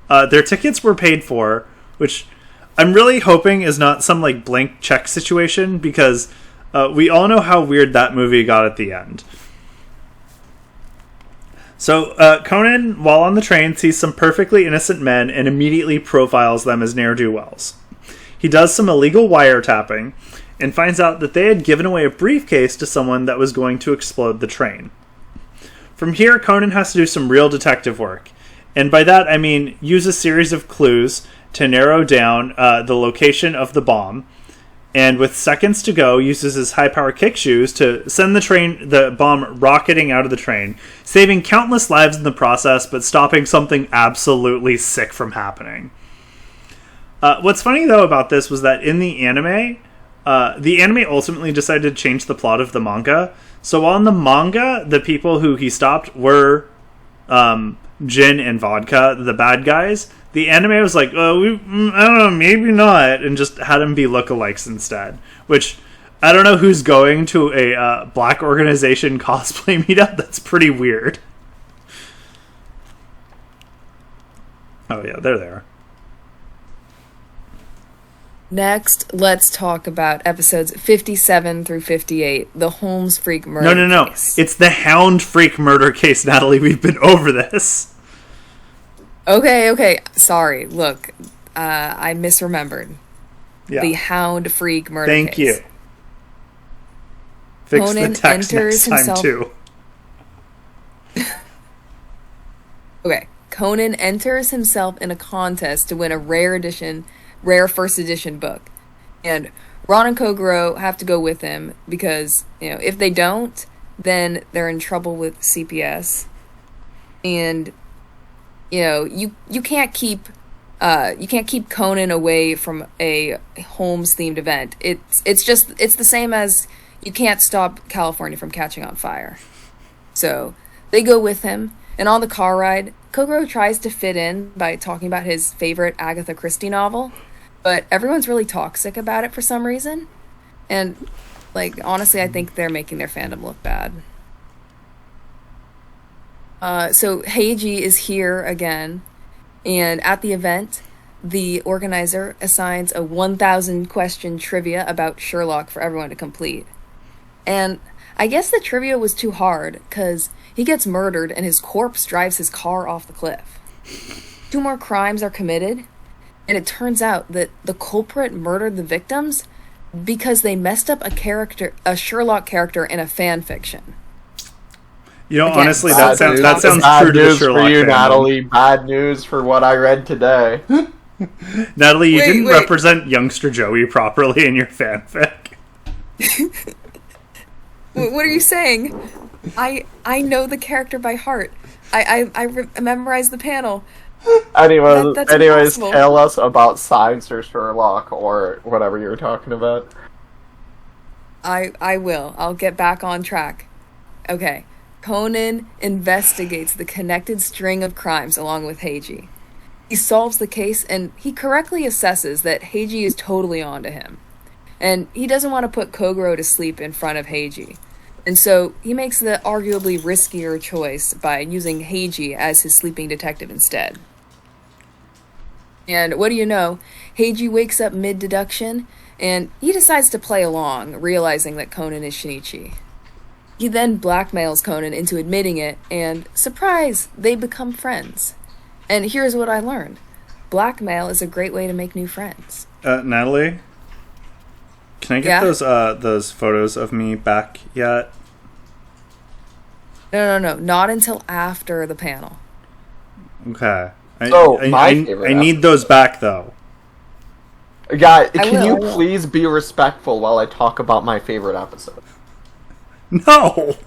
Their tickets were paid for, which I'm really hoping is not some like blank check situation, because we all know how weird that movie got at the end. So Conan, while on the train, sees some perfectly innocent men and immediately profiles them as ne'er-do-wells. He does some illegal wiretapping and finds out that they had given away a briefcase to someone that was going to explode the train. From here, Conan has to do some real detective work. And by that, I mean use a series of clues to narrow down the location of the bomb. And with seconds to go, uses his high-power kick shoes to send the bomb rocketing out of the train, saving countless lives in the process, but stopping something absolutely sick from happening. What's funny, though, about this was that in the anime ultimately decided to change the plot of the manga. So while in the manga, the people who he stopped were Jin and Vodka, the bad guys, the anime was like, I don't know, maybe not, and just had them be lookalikes instead. Which, I don't know who's going to a black organization cosplay meetup. That's pretty weird. Oh yeah, they're there. Next, let's talk about episodes 57 through 58, the Holmes Freak murder case. It's the Hound Freak murder case, Natalie. We've been over this. Okay. Sorry. Look, I misremembered. Yeah. The Hound Freak murder case. Thank you. Fix Conan the text enters next time, too. Okay. Conan enters himself in a contest to win a rare first edition book. And Ron and Kogoro have to go with him because, if they don't, then they're in trouble with CPS. And you can't keep Conan away from a Holmes themed event. It's the same as you can't stop California from catching on fire. So they go with him, and on the car ride, Kogoro tries to fit in by talking about his favorite Agatha Christie novel, but everyone's really toxic about it for some reason. And honestly, I think they're making their fandom look bad. So Heiji is here again, and at the event, the organizer assigns a 1,000 question trivia about Sherlock for everyone to complete. And I guess the trivia was too hard, because he gets murdered and his corpse drives his car off the cliff. 2 more crimes are committed, and it turns out that the culprit murdered the victims because they messed up a Sherlock character in a fan fiction. Honestly, that sounds true to the Sherlock for you, fandom. Natalie. Bad news for what I read today. Natalie, you didn't represent youngster Joey properly in your fanfic. What are you saying? I know the character by heart. I memorized the panel. Anyways, tell us about Science or Sherlock or whatever you were talking about. I will. I'll get back on track. Okay. Conan investigates the connected string of crimes along with Heiji. He solves the case, and he correctly assesses that Heiji is totally onto him. And he doesn't want to put Kogoro to sleep in front of Heiji. And so he makes the arguably riskier choice by using Heiji as his sleeping detective instead. And what do you know, Heiji wakes up mid-deduction, and he decides to play along, realizing that Conan is Shinichi. He then blackmails Conan into admitting it, and surprise, they become friends. And here's what I learned. Blackmail is a great way to make new friends. Natalie? Can I get those photos of me back yet? No. Not until after the panel. Okay. I need those back, though. Guy, can you please be respectful while I talk about my favorite episode? No!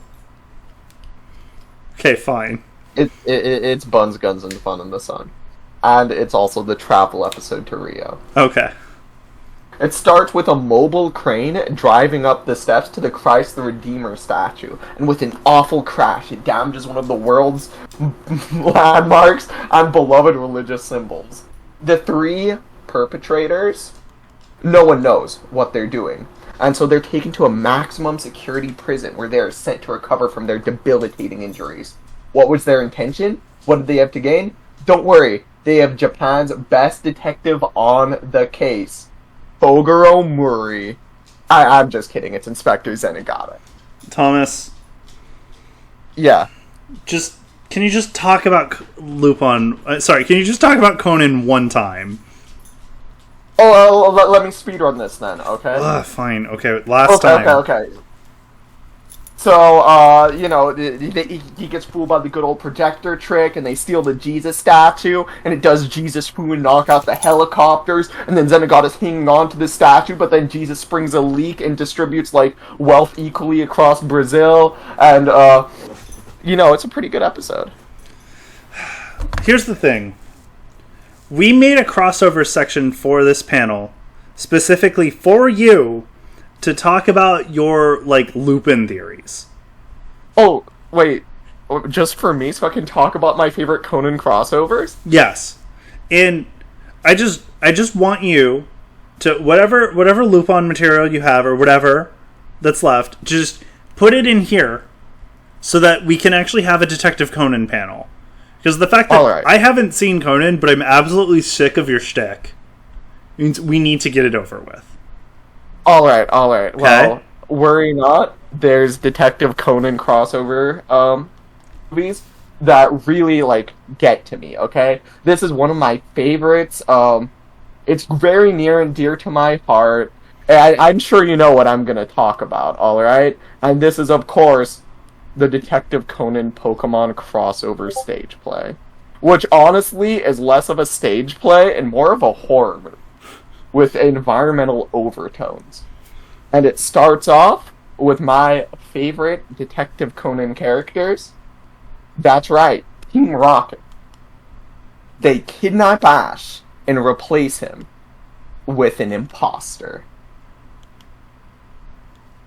Okay, fine. It's Buns, Guns, and Fun in the Sun. And it's also the travel episode to Rio. Okay. It starts with a mobile crane driving up the steps to the Christ the Redeemer statue, and with an awful crash, it damages one of the world's landmarks and beloved religious symbols. The 3 perpetrators, no one knows what they're doing. and so they're taken to a maximum security prison where they are sent to recover from their debilitating injuries. What was their intention? What did they have to gain? Don't worry, they have Japan's best detective on the case, Kogoro Mori. I'm just kidding, it's Inspector Zenigata. Thomas. Yeah. Can you just talk about Lupin? Can you just talk about Conan one time? Oh, let me speedrun this then, okay? Fine. Okay, last time. Okay. So, he gets fooled by the good old projector trick, and they steal the Jesus statue, and it does Jesus foo and knock out the helicopters, and then Zenigata's hanging on to the statue, but then Jesus springs a leak and distributes, wealth equally across Brazil, and, it's a pretty good episode. Here's the thing. We made a crossover section for this panel, specifically for you, to talk about your, Lupin theories. Oh, wait. Just for me, so I can talk about my favorite Conan crossovers? Yes. And I just want you to, whatever Lupin material you have, or whatever that's left, just put it in here, so that we can actually have a Detective Conan panel. Because the fact that I haven't seen Conan, but I'm absolutely sick of your shtick, means we need to get it over with. Alright. Okay. Well, worry not. There's Detective Conan crossover movies that really, get to me, okay? This is one of my favorites. It's very near and dear to my heart. I'm sure you know what I'm going to talk about, alright? And this is, of course, the Detective Conan Pokemon crossover stage play, which honestly is less of a stage play and more of a horror movie with environmental overtones. And it starts off with my favorite Detective Conan characters. That's right, Team Rocket. They kidnap Ash and replace him with an imposter.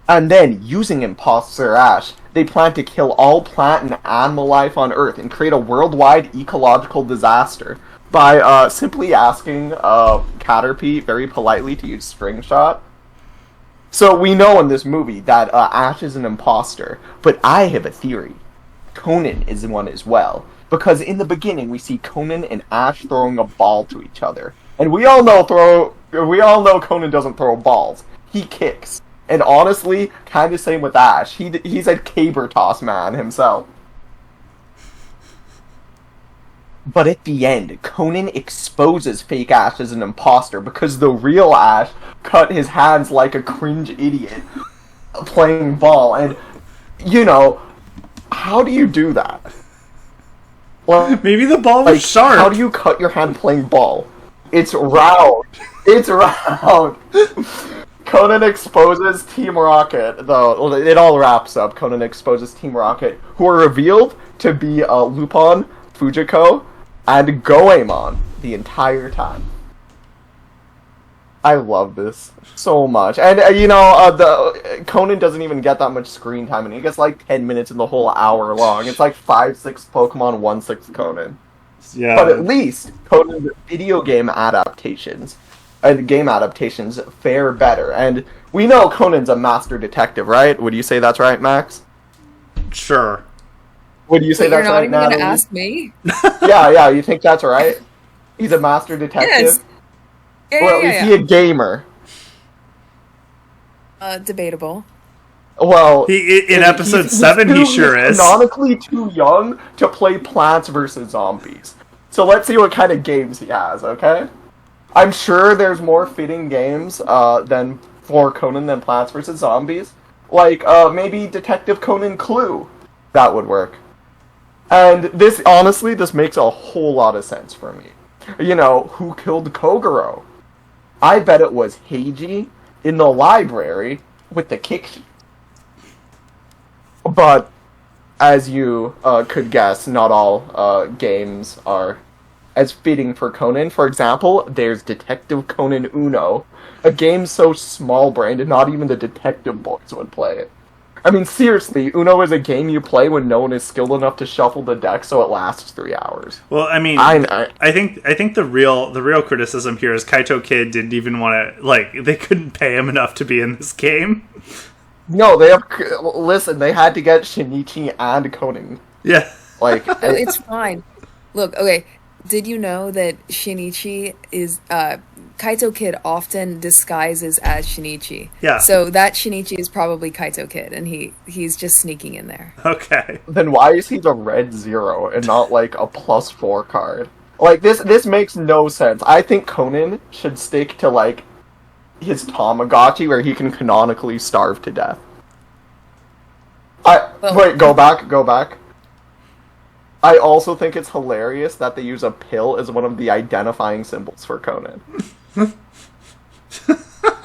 And then, using Imposter Ash, they plan to kill all plant and animal life on Earth and create a worldwide ecological disaster by simply asking Caterpie very politely to use String Shot. So we know in this movie that Ash is an imposter, but I have a theory. Conan is one as well. Because in the beginning we see Conan and Ash throwing a ball to each other. And we all know Conan doesn't throw balls. He kicks. And honestly, kind of same with Ash. He's a caber toss man himself. But at the end, Conan exposes fake Ash as an imposter because the real Ash cut his hands like a cringe idiot playing ball. And, how do you do that? Well, maybe the ball was sharp. How do you cut your hand playing ball? It's round. It's round. Conan exposes Team Rocket, though. It all wraps up. Conan exposes Team Rocket, who are revealed to be Lupin, Fujiko, and Goemon the entire time. I love this so much. And, Conan doesn't even get that much screen time, and he gets 10 minutes in the whole hour long. It's 5-6 Pokemon, 1-6 Conan. Yeah. But at least Conan's video game adaptations fare better. And we know Conan's a master detective, right? Would you say that's right, Max? Sure. Would you say that's right, Natalie? You're not even going to ask me? Yeah, you think that's right? He's a master detective? Yes. Is he a gamer? Debatable. Well, in episode 7, he sure is. He's canonically too young to play Plants vs. Zombies. So let's see what kind of games he has, okay? I'm sure there's more fitting games for Conan than Plants vs. Zombies. Maybe Detective Conan Clue. That would work. And this makes a whole lot of sense for me. Who killed Kogoro? I bet it was Heiji in the library with the kick sheet. But, as you could guess, not all games are as fitting for Conan. For example, there's Detective Conan Uno, a game so small-brained not even the detective boys would play it. I mean, seriously, Uno is a game you play when no one is skilled enough to shuffle the deck, so it lasts 3 hours. Well, I mean, I think the real criticism here is Kaito Kid didn't even want to, like, they couldn't pay him enough to be in this game. No, listen, they had to get Shinichi and Conan. Yeah. Like, it's fine. Look, okay, did you know that Shinichi is, Kaito Kid often disguises as Shinichi. Yeah. So that Shinichi is probably Kaito Kid, and he's just sneaking in there. Okay. Then why is he the red 0 and not, like, a +4 card? Like, this makes no sense. I think Conan should stick to, like, his Tamagotchi where he can canonically starve to death. Wait, go back. I also think it's hilarious that they use a pill as one of the identifying symbols for Conan.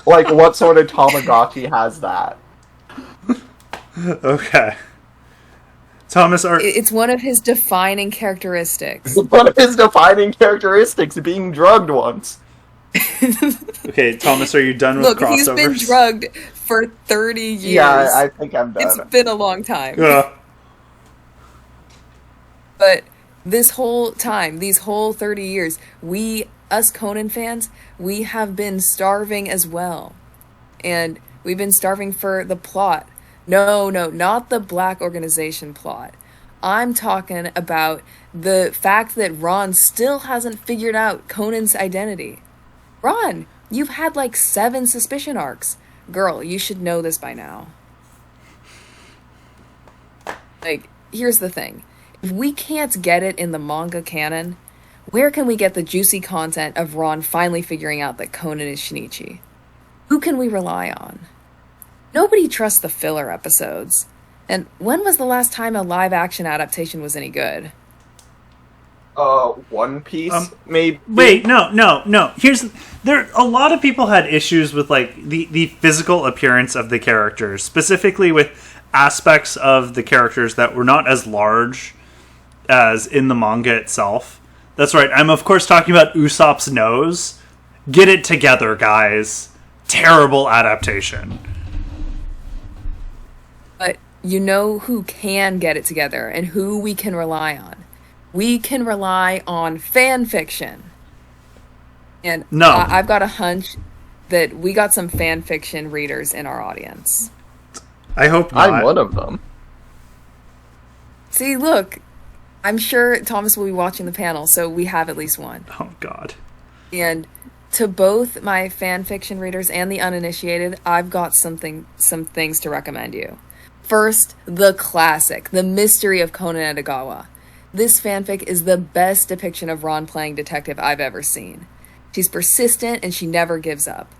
Like, what sort of Tamagotchi has that? Okay. Thomas, it's one of his defining characteristics. One of his defining characteristics, being drugged once. Okay, Thomas, are you done with Look, crossovers? he's been drugged for 30 years. Yeah, I think I'm done. It's been a long time. Yeah. But this whole time, these whole 30 years, us Conan fans, we have been starving as well. And we've been starving for the plot. No, not the Black Organization plot. I'm talking about the fact that Ron still hasn't figured out Conan's identity. Ron, you've had like 7 suspicion arcs. Girl, you should know this by now. Like, here's the thing. If we can't get it in the manga canon, where can we get the juicy content of Ron finally figuring out that Conan is Shinichi? Who can we rely on? Nobody trusts the filler episodes. And when was the last time a live-action adaptation was any good? One Piece, maybe. Wait, no. A lot of people had issues with, like, the physical appearance of the characters, specifically with aspects of the characters that were not as large as in the manga itself. That's right. I'm, of course, talking about Usopp's nose. Get it together, guys. Terrible adaptation. But you know who can get it together and who we can rely on. We can rely on fan fiction. And no. I've got a hunch that we got some fan fiction readers in our audience. I hope not. I'm one of them. See, look, I'm sure Thomas will be watching the panel, so we have at least one. Oh, God. And to both my fan fiction readers and the uninitiated, I've got some things to recommend you. First, the classic, The Mystery of Conan Edogawa. This fanfic is the best depiction of Ron playing detective I've ever seen. She's persistent and she never gives up.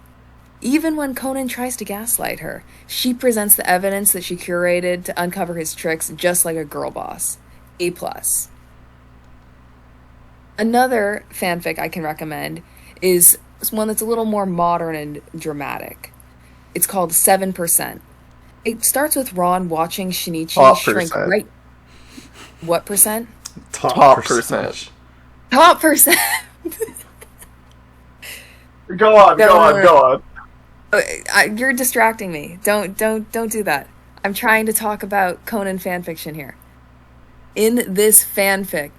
Even when Conan tries to gaslight her, she presents the evidence that she curated to uncover his tricks just like a girl boss. A+. Another fanfic I can recommend is one that's a little more modern and dramatic. It's called 7%. It starts with Ron watching Shinichi shrink right... What percent? Top percent. Top percent! Go on. You're distracting me. Don't do that. I'm trying to talk about Conan fanfiction here. In this fanfic,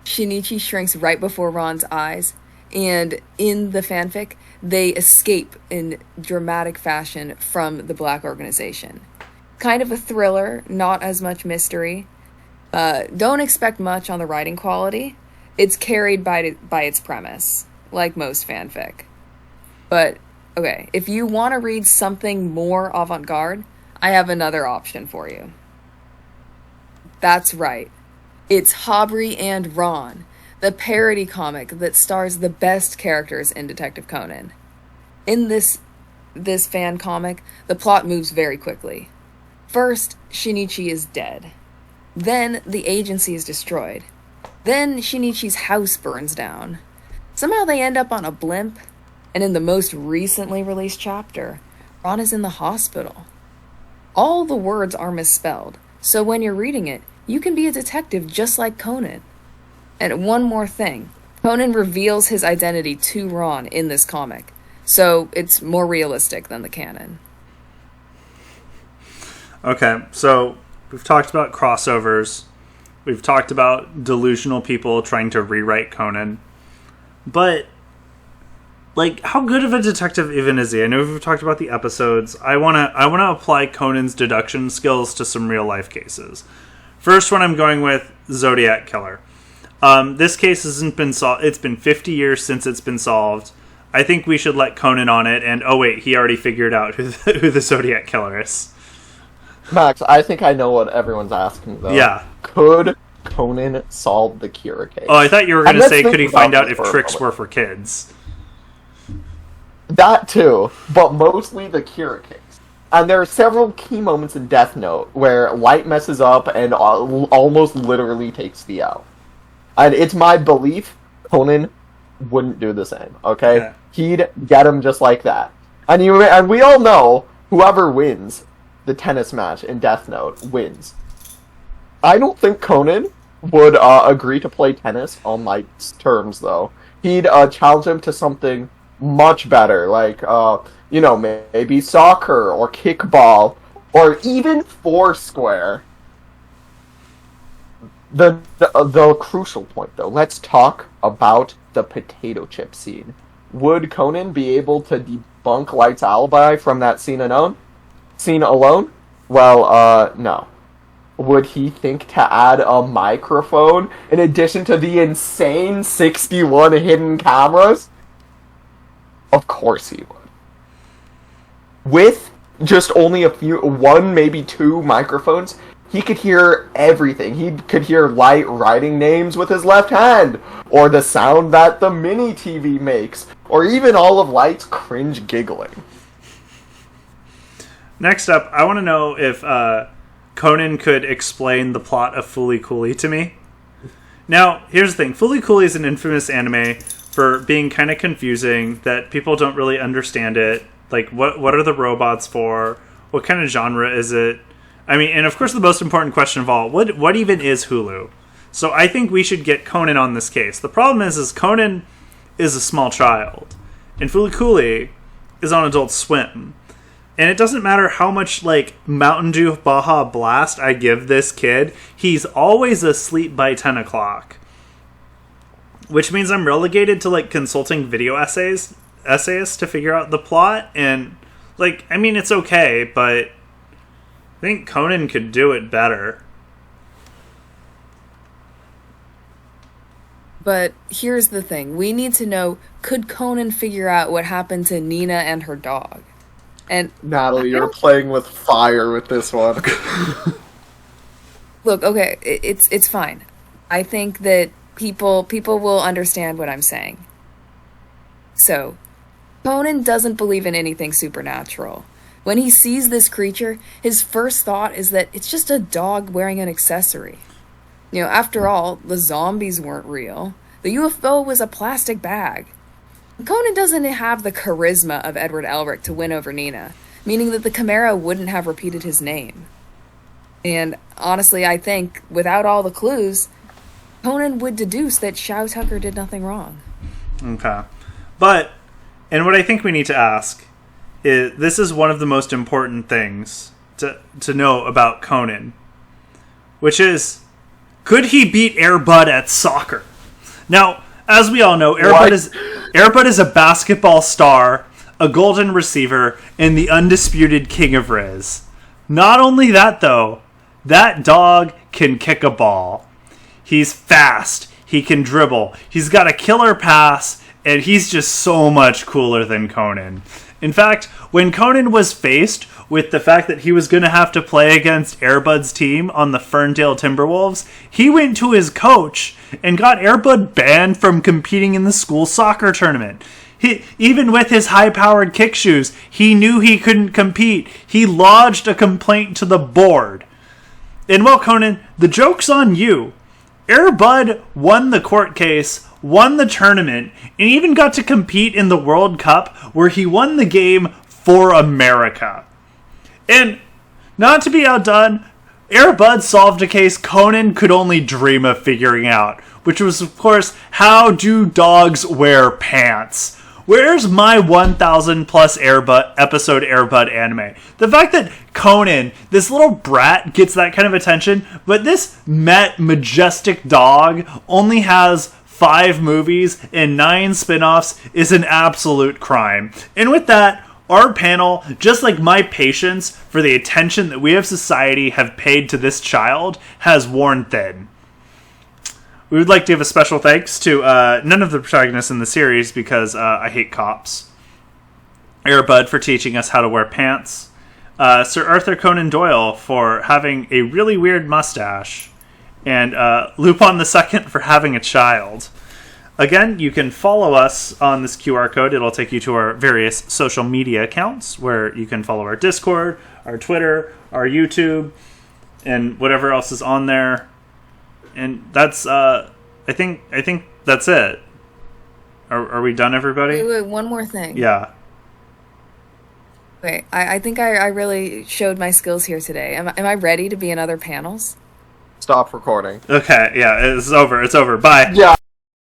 Shinichi shrinks right before Ron's eyes, and in the fanfic, they escape in dramatic fashion from the Black Organization. Kind of a thriller, not as much mystery. Don't expect much on the writing quality. It's carried by its premise, like most fanfic. But, okay, if you want to read something more avant-garde, I have another option for you. That's right. It's Habri and Ron, the parody comic that stars the best characters in Detective Conan. In this fan comic, the plot moves very quickly. First, Shinichi is dead. Then, the agency is destroyed. Then, Shinichi's house burns down. Somehow they end up on a blimp, and in the most recently released chapter, Ron is in the hospital. All the words are misspelled, so when you're reading it, you can be a detective just like Conan. And one more thing, Conan reveals his identity to Ron in this comic, so it's more realistic than the canon. Okay, so we've talked about crossovers. We've talked about delusional people trying to rewrite Conan. But, like, how good of a detective even is he? I know we've talked about the episodes. I wanna apply Conan's deduction skills to some real life cases. First one I'm going with, Zodiac Killer. This case hasn't been solved. It's been 50 years since it's been solved. I think we should let Conan on it, and oh wait, he already figured out who the Zodiac Killer is. Max, I think I know what everyone's asking, though. Yeah. Could Conan solve the Kira case? Oh, I thought you were going to say, could he find out if tricks were for kids? That too, but mostly the Kira case. And there are several key moments in Death Note where Light messes up and almost literally takes the L. And it's my belief Conan wouldn't do the same, okay? Yeah. He'd get him just like that. And we all know whoever wins the tennis match in Death Note wins. I don't think Conan would agree to play tennis on Light's terms, though. He'd challenge him to something much better, like, maybe soccer or kickball or even Foursquare. The crucial point, though, let's talk about the potato chip scene. Would Conan be able to debunk Light's alibi from that scene alone? Well, no. Would he think to add a microphone in addition to the insane 61 hidden cameras? Of course he would. With just only one, maybe two microphones, he could hear everything. He could hear Light writing names with his left hand, or the sound that the mini TV makes, or even all of Light's cringe giggling. Next up, I want to know if Conan could explain the plot of Fooly Cooly to me. Now, here's the thing. Fooly Cooly is an infamous anime for being kind of confusing, that people don't really understand it. Like, what are the robots for? What kind of genre is it? I mean, and of course the most important question of all, what even is Hulu? So I think we should get Conan on this case. The problem is Conan is a small child, and Fooly Cooly is on Adult Swim. And it doesn't matter how much, like, Mountain Dew Baja Blast I give this kid, he's always asleep by 10 o'clock. Which means I'm relegated to, like, consulting video essayists to figure out the plot. And, like, I mean, it's okay, but I think Conan could do it better. But here's the thing. We need to know, could Conan figure out what happened to Nina and her dog? And Natalie, you're playing with fire with this one. Look, okay, it's fine. I think that people will understand what I'm saying. So, Conan doesn't believe in anything supernatural. When he sees this creature, his first thought is that it's just a dog wearing an accessory. You know, after all, the zombies weren't real. The UFO was a plastic bag. Conan doesn't have the charisma of Edward Elric to win over Nina, meaning that the Chimera wouldn't have repeated his name. And honestly, I think, without all the clues, Conan would deduce that Shao Tucker did nothing wrong. Okay. But, and what I think we need to ask is, this is one of the most important things to know about Conan, which is, could he beat Air Bud at soccer? Now, as we all know, Air Bud is a basketball star, a golden receiver, and the undisputed king of Riz. Not only that, though, that dog can kick a ball. He's fast, he can dribble, he's got a killer pass, and he's just so much cooler than Conan. In fact, when Conan was faced with the fact that he was going to have to play against Air Bud's team on the Ferndale Timberwolves, he went to his coach and got Air Bud banned from competing in the school soccer tournament. Even with his high-powered kick shoes, he knew he couldn't compete. He lodged a complaint to the board. And well, Conan, the joke's on you. Air Bud won the court case, won the tournament, and even got to compete in the World Cup, where he won the game for America. And not to be outdone, Air Bud solved a case Conan could only dream of figuring out, which was, of course, how do dogs wear pants? Where's my 1,000 plus episode Airbud anime? The fact that Conan, this little brat, gets that kind of attention, but this majestic dog only has 5 movies and 9 spin-offs is an absolute crime. And with that, our panel, just like my patience for the attention that we as society have paid to this child, has worn thin. We would like to give a special thanks to none of the protagonists in the series because I hate cops. Airbud for teaching us how to wear pants. Sir Arthur Conan Doyle for having a really weird mustache. And Lupin II for having a child. Again, you can follow us on this QR code. It'll take you to our various social media accounts where you can follow our Discord, our Twitter, our YouTube, and whatever else is on there. And that's, I think that's it. Are we done, everybody? Wait, one more thing. Yeah. Wait, I think I really showed my skills here today. Am I ready to be in other panels? Stop recording. Okay, yeah, it's over. Bye. Yeah.